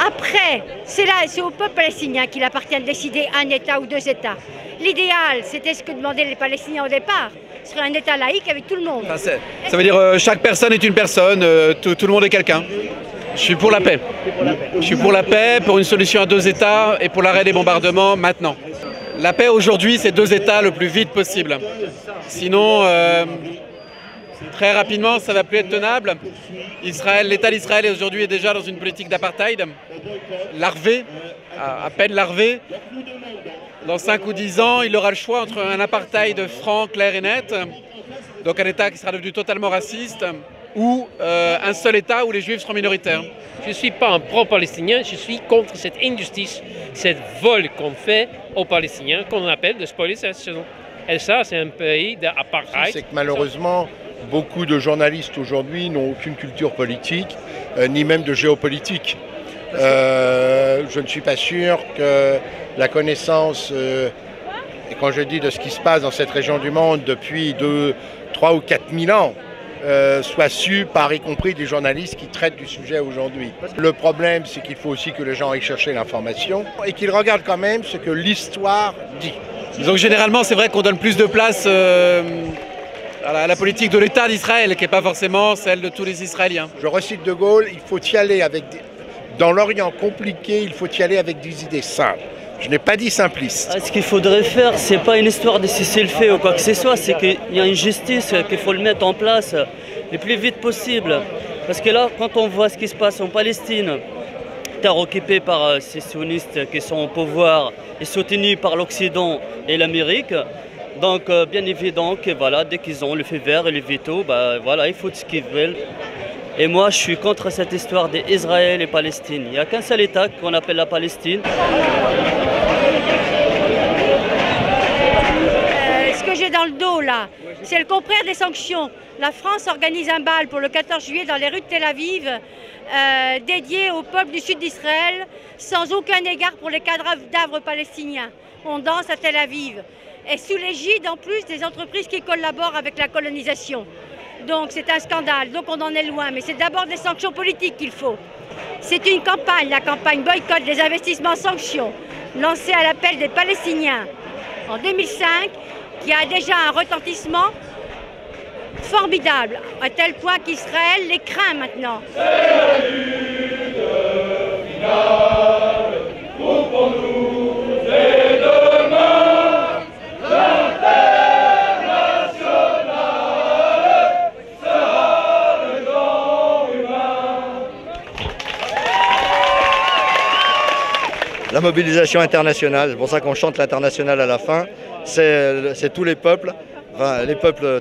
Après, c'est au peuple palestinien qu'il appartient de décider un État ou deux États. L'idéal, c'était ce que demandaient les Palestiniens au départ. Ce serait un État laïque avec tout le monde. Enfin, ça veut dire chaque personne est une personne, tout le monde est quelqu'un. Je suis pour la paix. Je suis pour la paix, pour une solution à deux États et pour l'arrêt des bombardements maintenant. La paix aujourd'hui, c'est deux États le plus vite possible. Sinon, très rapidement, ça ne va plus être tenable. L'État d'Israël aujourd'hui est déjà dans une politique d'apartheid, larvé, à peine larvé. Dans 5 ou 10 ans, il aura le choix entre un apartheid franc, clair et net, donc un État qui sera devenu totalement raciste, ou un seul État où les Juifs seront minoritaires. Je ne suis pas un pro-palestinien, je suis contre cette injustice, cette vol qu'on fait aux Palestiniens, qu'on appelle de spoliation. Et ça, c'est un pays d'apartheid. C'est que malheureusement, beaucoup de journalistes aujourd'hui n'ont aucune culture politique, ni même de géopolitique. Je ne suis pas sûr que la connaissance, et quand je dis de ce qui se passe dans cette région du monde depuis 3 ou 4 000 ans, soit su par y compris des journalistes qui traitent du sujet aujourd'hui. Le problème, c'est qu'il faut aussi que les gens aillent chercher l'information et qu'ils regardent quand même ce que l'histoire dit. Donc généralement, c'est vrai qu'on donne plus de place à la politique de l'État d'Israël, qui n'est pas forcément celle de tous les Israéliens. Je recite De Gaulle, il faut y aller avec dans l'Orient compliqué, il faut y aller avec des idées simples. Je n'ai pas dit simpliste. Ce qu'il faudrait faire, c'est pas une histoire de cessez-le-feu ou quoi que ce soit, c'est qu'il y a une justice qu'il faut le mettre en place le plus vite possible. Parce que là, quand on voit ce qui se passe en Palestine, terre occupée par ces sionistes qui sont au pouvoir et soutenus par l'Occident et l'Amérique, donc bien évident que voilà, dès qu'ils ont le feu vert et le veto, voilà, ils foutent ce qu'ils veulent. Et moi, je suis contre cette histoire d'Israël et Palestine. Il n'y a qu'un seul État qu'on appelle la Palestine. Ce que j'ai dans le dos, là, c'est le contraire des sanctions. La France organise un bal pour le 14 juillet dans les rues de Tel Aviv, dédié au peuple du sud d'Israël, sans aucun égard pour les cadavres palestiniens. On danse à Tel Aviv. Et sous l'égide, en plus, des entreprises qui collaborent avec la colonisation. Donc c'est un scandale, donc on en est loin. Mais c'est d'abord des sanctions politiques qu'il faut. C'est une campagne, la campagne boycott des investissements sanctions, lancée à l'appel des Palestiniens en 2005, qui a déjà un retentissement formidable, à tel point qu'Israël les craint maintenant. La mobilisation internationale, c'est pour ça qu'on chante l'international à la fin, c'est tous les peuples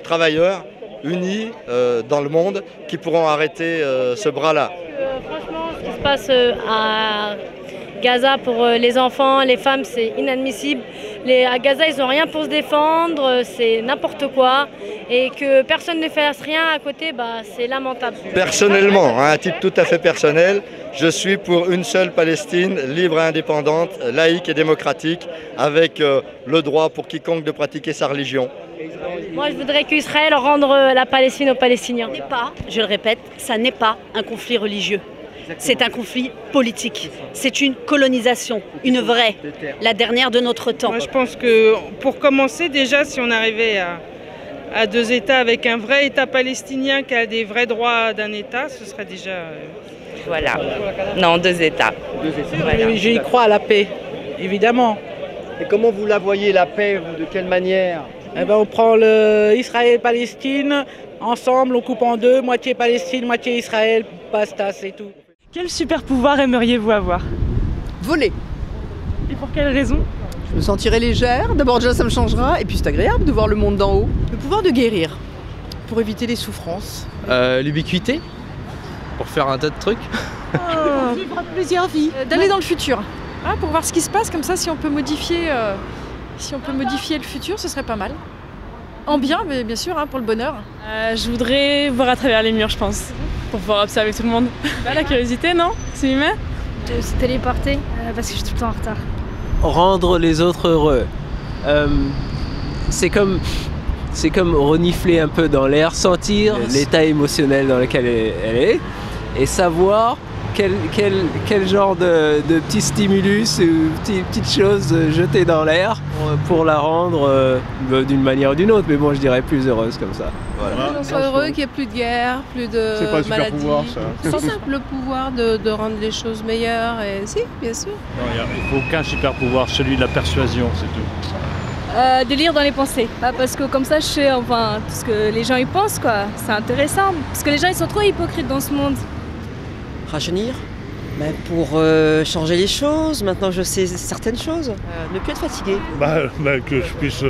travailleurs unis dans le monde qui pourront arrêter ce bras-là. Franchement, ce qui se passe à Gaza pour les enfants, les femmes, c'est inadmissible. À Gaza, ils n'ont rien pour se défendre, c'est n'importe quoi. Et que personne ne fasse rien à côté, c'est lamentable. Personnellement, à un titre tout à fait personnel, je suis pour une seule Palestine libre et indépendante, laïque et démocratique, avec le droit pour quiconque de pratiquer sa religion. Moi, je voudrais qu'Israël rende la Palestine aux Palestiniens. Ce n'est pas, je le répète, ça n'est pas un conflit religieux. C'est un conflit politique. C'est une colonisation, une vraie, la dernière de notre temps. Moi, je pense que pour commencer, déjà, si on arrivait à deux États avec un vrai État palestinien qui a des vrais droits d'un État, ce serait déjà... Voilà. Non, deux États. Voilà. J'y crois à la paix, évidemment. Et comment vous la voyez, la paix, de quelle manière? On prend Israël et Palestine, ensemble, on coupe en deux, moitié Palestine, moitié Israël, basta, c'est tout. Quel super pouvoir aimeriez-vous avoir? Voler. Et pour quelle raison? Je me sentirais légère, d'abord déjà ça me changera, et puis c'est agréable de voir le monde d'en haut. Le pouvoir de guérir, pour éviter les souffrances. L'ubiquité, pour faire un tas de trucs. Pour vivre plusieurs vies. D'aller dans le futur, pour voir ce qui se passe, comme ça si on peut modifier le futur, ce serait pas mal. En bien, mais bien sûr, hein, pour le bonheur. Je voudrais voir à travers les murs, je pense, pour pouvoir observer tout le monde. La curiosité, non? C'est humain? De se téléporter, parce que je suis tout le temps en retard. Rendre les autres heureux. C'est comme renifler un peu dans l'air, sentir l'état émotionnel dans lequel elle est et savoir quel genre de petit stimulus ou petite chose jeter dans l'air pour la rendre d'une manière ou d'une autre, mais bon, je dirais plus heureuse comme ça. Voilà. Que l'on soit heureux, qu'il n'y ait plus de guerre, plus de c'est pas le maladies. super pouvoir, ça. C'est simple, le pouvoir de rendre les choses meilleures, et si, bien sûr. Non, il ne faut aucun super pouvoir, celui de la persuasion, c'est tout. De lire dans les pensées, parce que comme ça je sais enfin tout ce que les gens y pensent, quoi. C'est intéressant, parce que les gens ils sont trop hypocrites dans ce monde. Rajeunir, pour changer les choses, maintenant je sais certaines choses, ne plus être fatigué. Que je puisse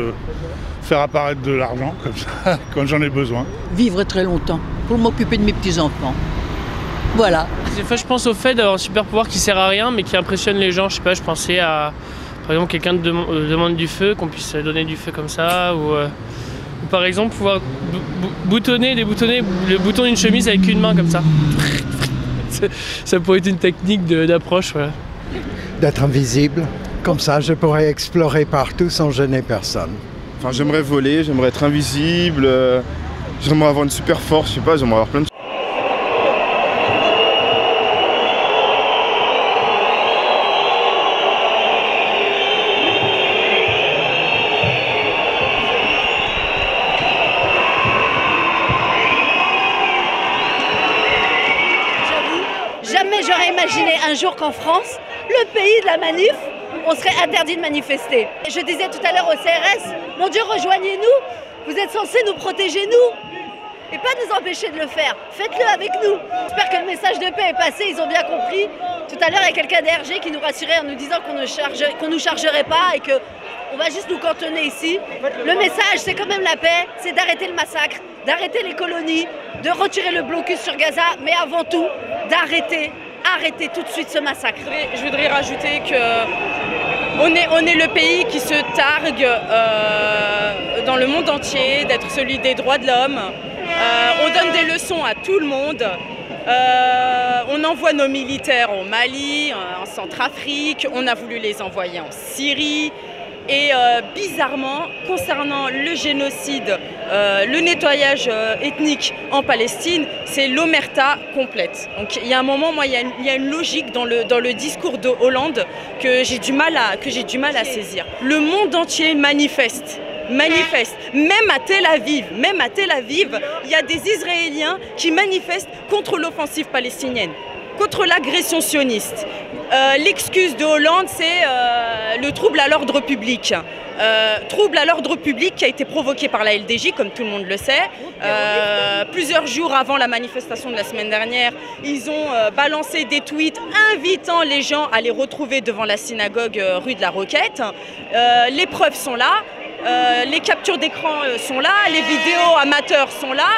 faire apparaître de l'argent comme ça, quand j'en ai besoin. Vivre très longtemps, pour m'occuper de mes petits-enfants. Voilà. Des fois je pense au fait d'avoir un super pouvoir qui sert à rien mais qui impressionne les gens, je sais pas, je pensais à par exemple quelqu'un demande du feu, qu'on puisse donner du feu comme ça, ou par exemple pouvoir débouttonner le bouton d'une chemise avec une main comme ça. Ça pourrait être une technique d'approche. Voilà. D'être invisible, comme ça je pourrais explorer partout sans gêner personne. Enfin, j'aimerais voler, j'aimerais être invisible, j'aimerais avoir une super force, je sais pas, j'aimerais avoir plein de... Jamais j'aurais imaginé un jour qu'en France, le pays de la manif, on serait interdit de manifester. Je disais tout à l'heure au CRS, mon Dieu, rejoignez-nous, vous êtes censés nous protéger, nous, et pas nous empêcher de le faire. Faites-le avec nous. J'espère que le message de paix est passé, ils ont bien compris. Tout à l'heure, il y a quelqu'un d'RG qui nous rassurait en nous disant qu'on nous chargerait pas et qu'on va juste nous cantonner ici. Le message, c'est quand même la paix, c'est d'arrêter le massacre, d'arrêter les colonies, de retirer le blocus sur Gaza, mais avant tout, d'arrêter tout de suite ce massacre. Je voudrais rajouter qu'on est le pays qui se targue dans le monde entier d'être celui des droits de l'homme. On donne des leçons à tout le monde. On envoie nos militaires au Mali, en Centrafrique, on a voulu les envoyer en Syrie. Et bizarrement, concernant le génocide, le nettoyage ethnique en Palestine, c'est l'omerta complète. Donc il y a un moment, moi, il y a une logique dans le discours de Hollande que j'ai du mal à saisir. Le monde entier manifeste. Même à Tel Aviv, il y a des Israéliens qui manifestent contre l'offensive palestinienne, contre l'agression sioniste. L'excuse de Hollande, c'est le trouble à l'ordre public. Trouble à l'ordre public qui a été provoqué par la LDJ, comme tout le monde le sait. Plusieurs jours avant la manifestation de la semaine dernière, ils ont balancé des tweets invitant les gens à les retrouver devant la synagogue rue de la Roquette. Les preuves sont là, les captures d'écran sont là, les vidéos amateurs sont là.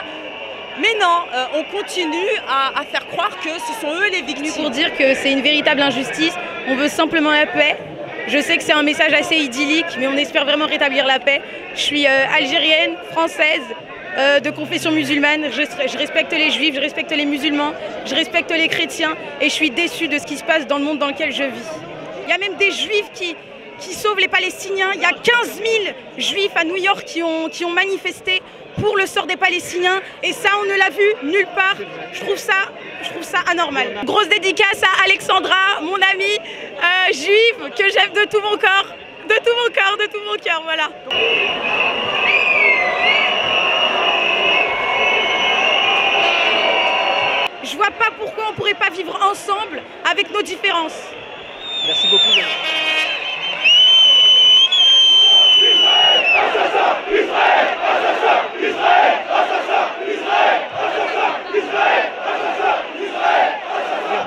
Mais non, on continue à faire croire que ce sont eux les victimes. Pour dire que c'est une véritable injustice, on veut simplement la paix. Je sais que c'est un message assez idyllique, mais on espère vraiment rétablir la paix. Je suis algérienne, française, de confession musulmane. Je respecte les juifs, je respecte les musulmans, je respecte les chrétiens et je suis déçue de ce qui se passe dans le monde dans lequel je vis. Il y a même des juifs qui sauvent les Palestiniens. Il y a 15 000 juifs à New York qui ont manifesté pour le sort des Palestiniens et ça on ne l'a vu nulle part. Je trouve ça anormal. Grosse dédicace à Alexandra, mon amie juive que j'aime de tout mon corps, de tout mon cœur, voilà. Je vois pas pourquoi on pourrait pas vivre ensemble avec nos différences. Merci beaucoup.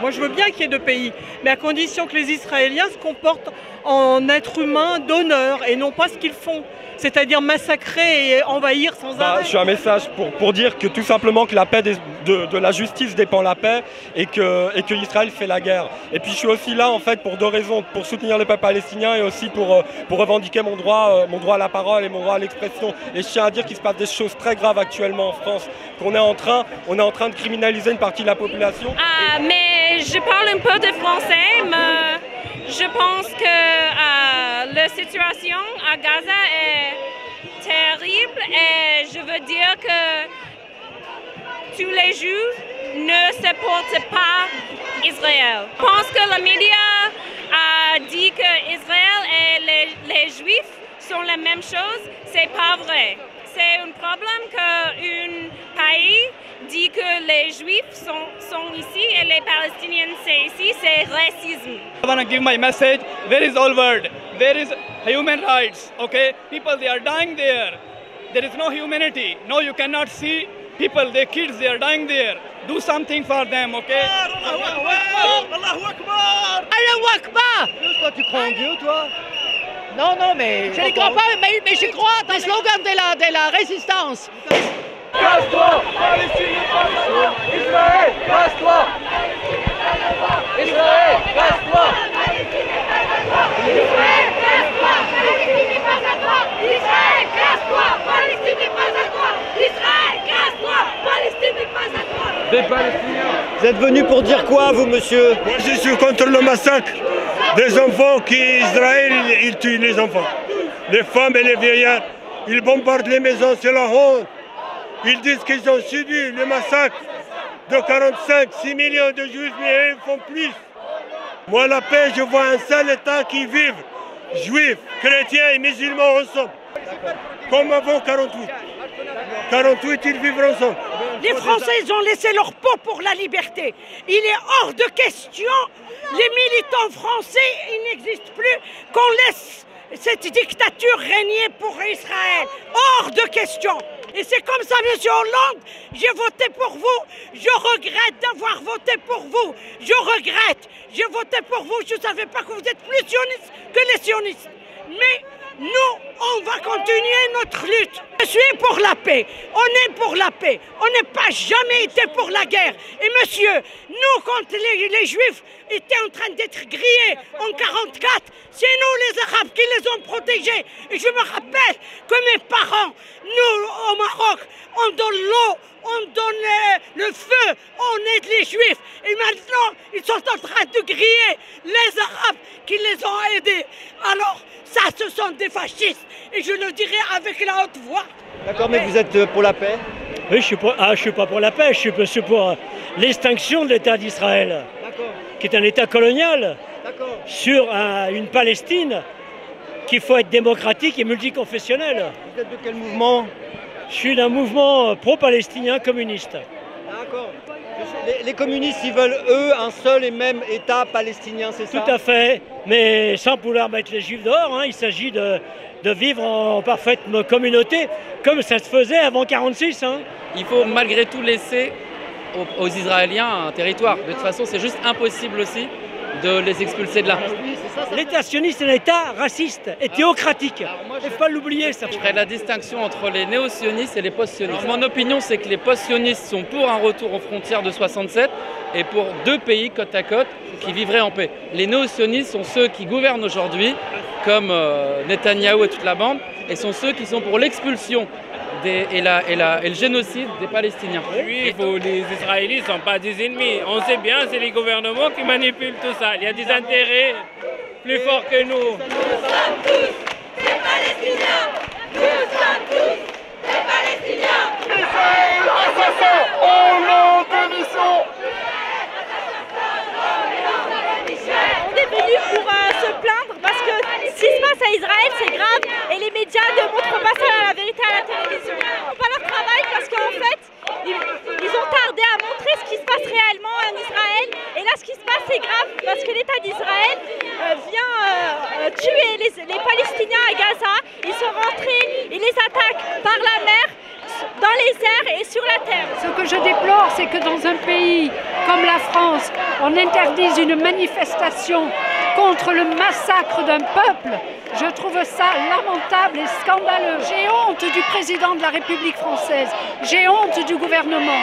Moi je veux bien qu'il y ait deux pays, mais à condition que les Israéliens se comportent en êtres humains d'honneur et non pas ce qu'ils font, c'est-à-dire massacrer et envahir sans arrêt. Je suis un message pour dire que tout simplement que la paix de la justice dépend de la paix et que Israël fait la guerre. Et puis je suis aussi là en fait pour deux raisons, pour soutenir les peuples palestiniens et aussi pour revendiquer mon droit à la parole et mon droit à l'expression. Et je tiens à dire qu'il se passe des choses très graves actuellement en France, qu'on est en train de criminaliser une partie de la population. Mais je parle un peu de français, mais je pense que la situation à Gaza est terrible et je veux dire que tous les Juifs ne supportent pas Israël. Je pense que les médias a dit que Israël et les Juifs sont la même chose. C'est pas vrai. C'est un problème qu'un pays dit que les Juifs sont ici et les Palestiniens c'est ici, c'est racisme. I want to give my message. There is all world. There is human rights. Okay, people they are dying there. There is no humanity. No, you cannot see people, their kids, they are dying there. Do something for them. Okay. Allahu Akbar. Allahu Akbar. Toi, tu crois en Dieu, toi? Non, non, mais je ne crois pas, mais je crois dans le slogan de la résistance. Casse-toi, Palestine n'est pas à toi. Israël, casse-toi. Israël, casse-toi. Israël, casse-toi. Palestine n'est pas à toi. Israël, casse-toi. Palestine n'est pas à toi. Israël, casse-toi. Palestine n'est pas à toi. Des Palestiniens. Vous êtes venu pour dire quoi, vous, monsieur? Moi, je suis contre le massacre des enfants qu'Israël, il tue les enfants. Les femmes et les vieillards, ils bombardent les maisons, c'est la honte. Ils disent qu'ils ont subi le massacre de 45, 6 millions de Juifs, mais ils font plus. Moi, la paix, je vois un seul État qui vive, Juifs, chrétiens et musulmans ensemble. Comme avant 48. 48, ils vivent ensemble. Les Français, ils ont laissé leur peau pour la liberté. Il est hors de question, les militants français, il n'existe plus, qu'on laisse cette dictature régner pour Israël. Hors de question. Et c'est comme ça, monsieur Hollande, j'ai voté pour vous. Je regrette d'avoir voté pour vous. Je regrette. J'ai voté pour vous. Je ne savais pas que vous êtes plus sionistes que les sionistes. Mais nous, on va continuer notre lutte. Je suis pour la paix. On est pour la paix. On n'a pas jamais été pour la guerre. Et monsieur, nous, quand les Juifs étaient en train d'être grillés en 44, c'est nous les Arabes qui les ont protégés. Et je me rappelle que mes parents, nous, au Maroc, on donne l'eau, on donne le feu, on aide les Juifs. Et maintenant, ils sont en train de griller les Arabes qui les ont aidés. Alors, ça, ce sont des fascistes. Et je le dirai avec la haute voix. D'accord, mais vous êtes pour la paix? Oui, je suis pas pour la paix, je suis pour l'extinction de l'État d'Israël, qui est un État colonial, sur une Palestine qu'il faut être démocratique et multiconfessionnel. Vous êtes de quel mouvement? Je suis d'un mouvement pro-palestinien communiste. D'accord. Les communistes, ils veulent, eux, un seul et même État palestinien, c'est ça? Tout à fait, mais sans pouvoir mettre les Juifs dehors. Hein. Il s'agit de vivre en parfaite communauté, comme ça se faisait avant 1946. Hein. Il faut malgré tout laisser aux Israéliens un territoire. De toute façon, c'est juste impossible aussi de les expulser de là. L'État sioniste est un État raciste et théocratique. Il ne faut pas l'oublier, ça. Je ferai la distinction entre les néo-sionistes et les post-sionistes. Mon opinion, c'est que les post-sionistes sont pour un retour aux frontières de 67 et pour deux pays côte à côte qui vivraient en paix. Les néo-sionistes sont ceux qui gouvernent aujourd'hui, comme Netanyahou et toute la bande, et sont ceux qui sont pour l'expulsion et le génocide des Palestiniens. Oui, les Israéliens ne sont pas des ennemis. On sait bien, c'est les gouvernements qui manipulent tout ça. Il y a des intérêts plus forts que nous. Nous sommes tous des Palestiniens. Nous sommes tous des Palestiniens. Israël, assassin, au nom de mission. On est venu pour se plaindre parce que ce qui se passe à Israël, c'est grave et les médias ne montrent pas ça la vérité à la télévision. Ils font pas leur travail parce qu'en fait, ils ont tardé à montrer ce qui se passe réellement en Israël. Et là, ce qui se passe, c'est grave parce que l'État d'Israël vient tuer les Palestiniens à Gaza. Ils sont rentrés, ils les attaquent par la mer. dans les airs et sur la terre. Ce que je déplore, c'est que dans un pays comme la France, on interdise une manifestation contre le massacre d'un peuple. Je trouve ça lamentable et scandaleux. J'ai honte du président de la République française. J'ai honte du gouvernement.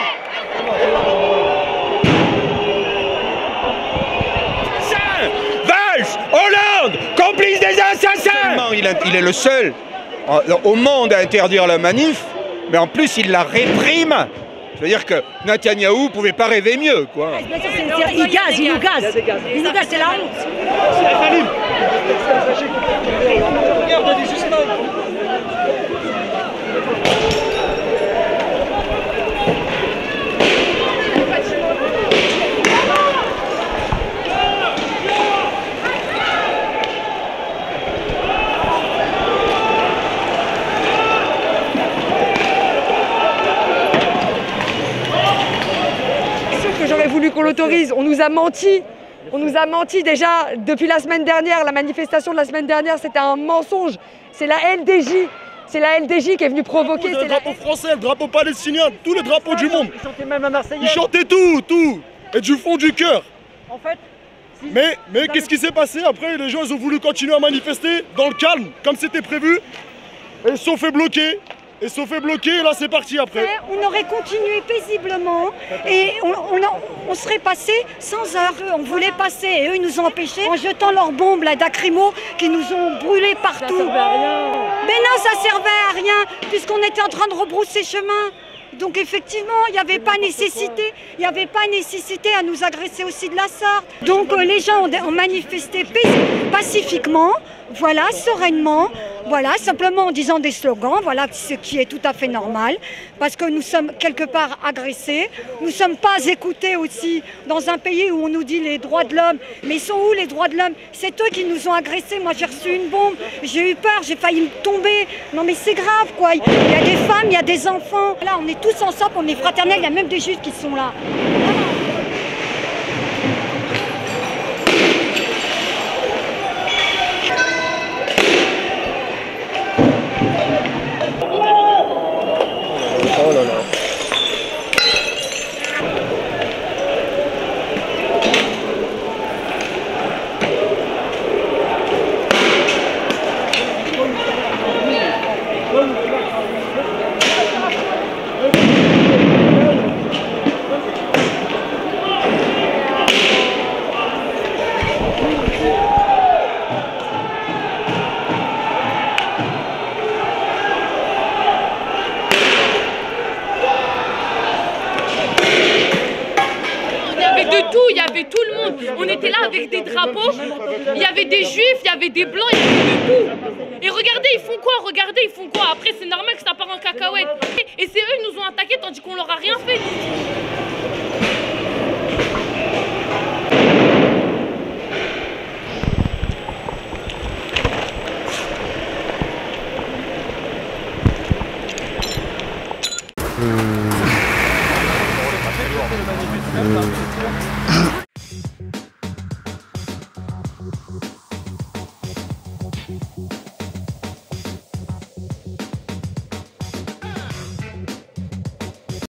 Valls, Hollande, complice des assassins. Il est le seul au monde à interdire la manif, mais en plus il la réprime. C'est-à-dire que Netanyahou ne pouvait pas rêver mieux, quoi. Il nous gaze, c'est la honte. J'aurais voulu qu'on l'autorise, on nous a menti. On nous a menti déjà depuis la semaine dernière. La manifestation de la semaine dernière, c'était un mensonge. C'est la LDJ. C'est la LDJ qui est venue provoquer. Le drapeau français, le drapeau palestinien, tous les drapeaux du monde. Ils chantaient même la Marseillaise. Ils chantaient tout. Et du fond du cœur. En fait, mais qu'est-ce qui s'est passé après? Les gens ils ont voulu continuer à manifester dans le calme, comme c'était prévu. Et ils se sont fait bloquer. Et là c'est parti après. On aurait continué paisiblement et on serait passé sans heure. On voulait passer et eux ils nous ont empêchés en jetant leurs bombes là d'acrymo qui nous ont brûlés partout. Ça servait à rien. Mais non, ça servait à rien puisqu'on était en train de rebrousser chemin. Donc effectivement, il n'y avait pas nécessité. Il n'y avait pas nécessité à nous agresser aussi de la sorte. Donc les gens ont manifesté pacifiquement, voilà, sereinement, voilà, simplement en disant des slogans, voilà, ce qui est tout à fait normal, parce que nous sommes quelque part agressés. Nous ne sommes pas écoutés aussi dans un pays où on nous dit les droits de l'homme. Mais ils sont où les droits de l'homme? C'est eux qui nous ont agressés. Moi j'ai reçu une bombe, j'ai eu peur, j'ai failli me tomber. Non mais c'est grave quoi. Il y a des femmes, il y a des enfants. Là on est tous ensemble, on est fraternels, il y a même des juifs qui sont là. Oh là là. Il y avait tout le monde, on était là avec des drapeaux, il y avait des juifs, il y avait des blancs, il y avait de tout. Et regardez, ils font quoi? Après c'est normal que ça part en cacahuète. Et c'est eux qui nous ont attaqués tandis qu'on leur a rien fait.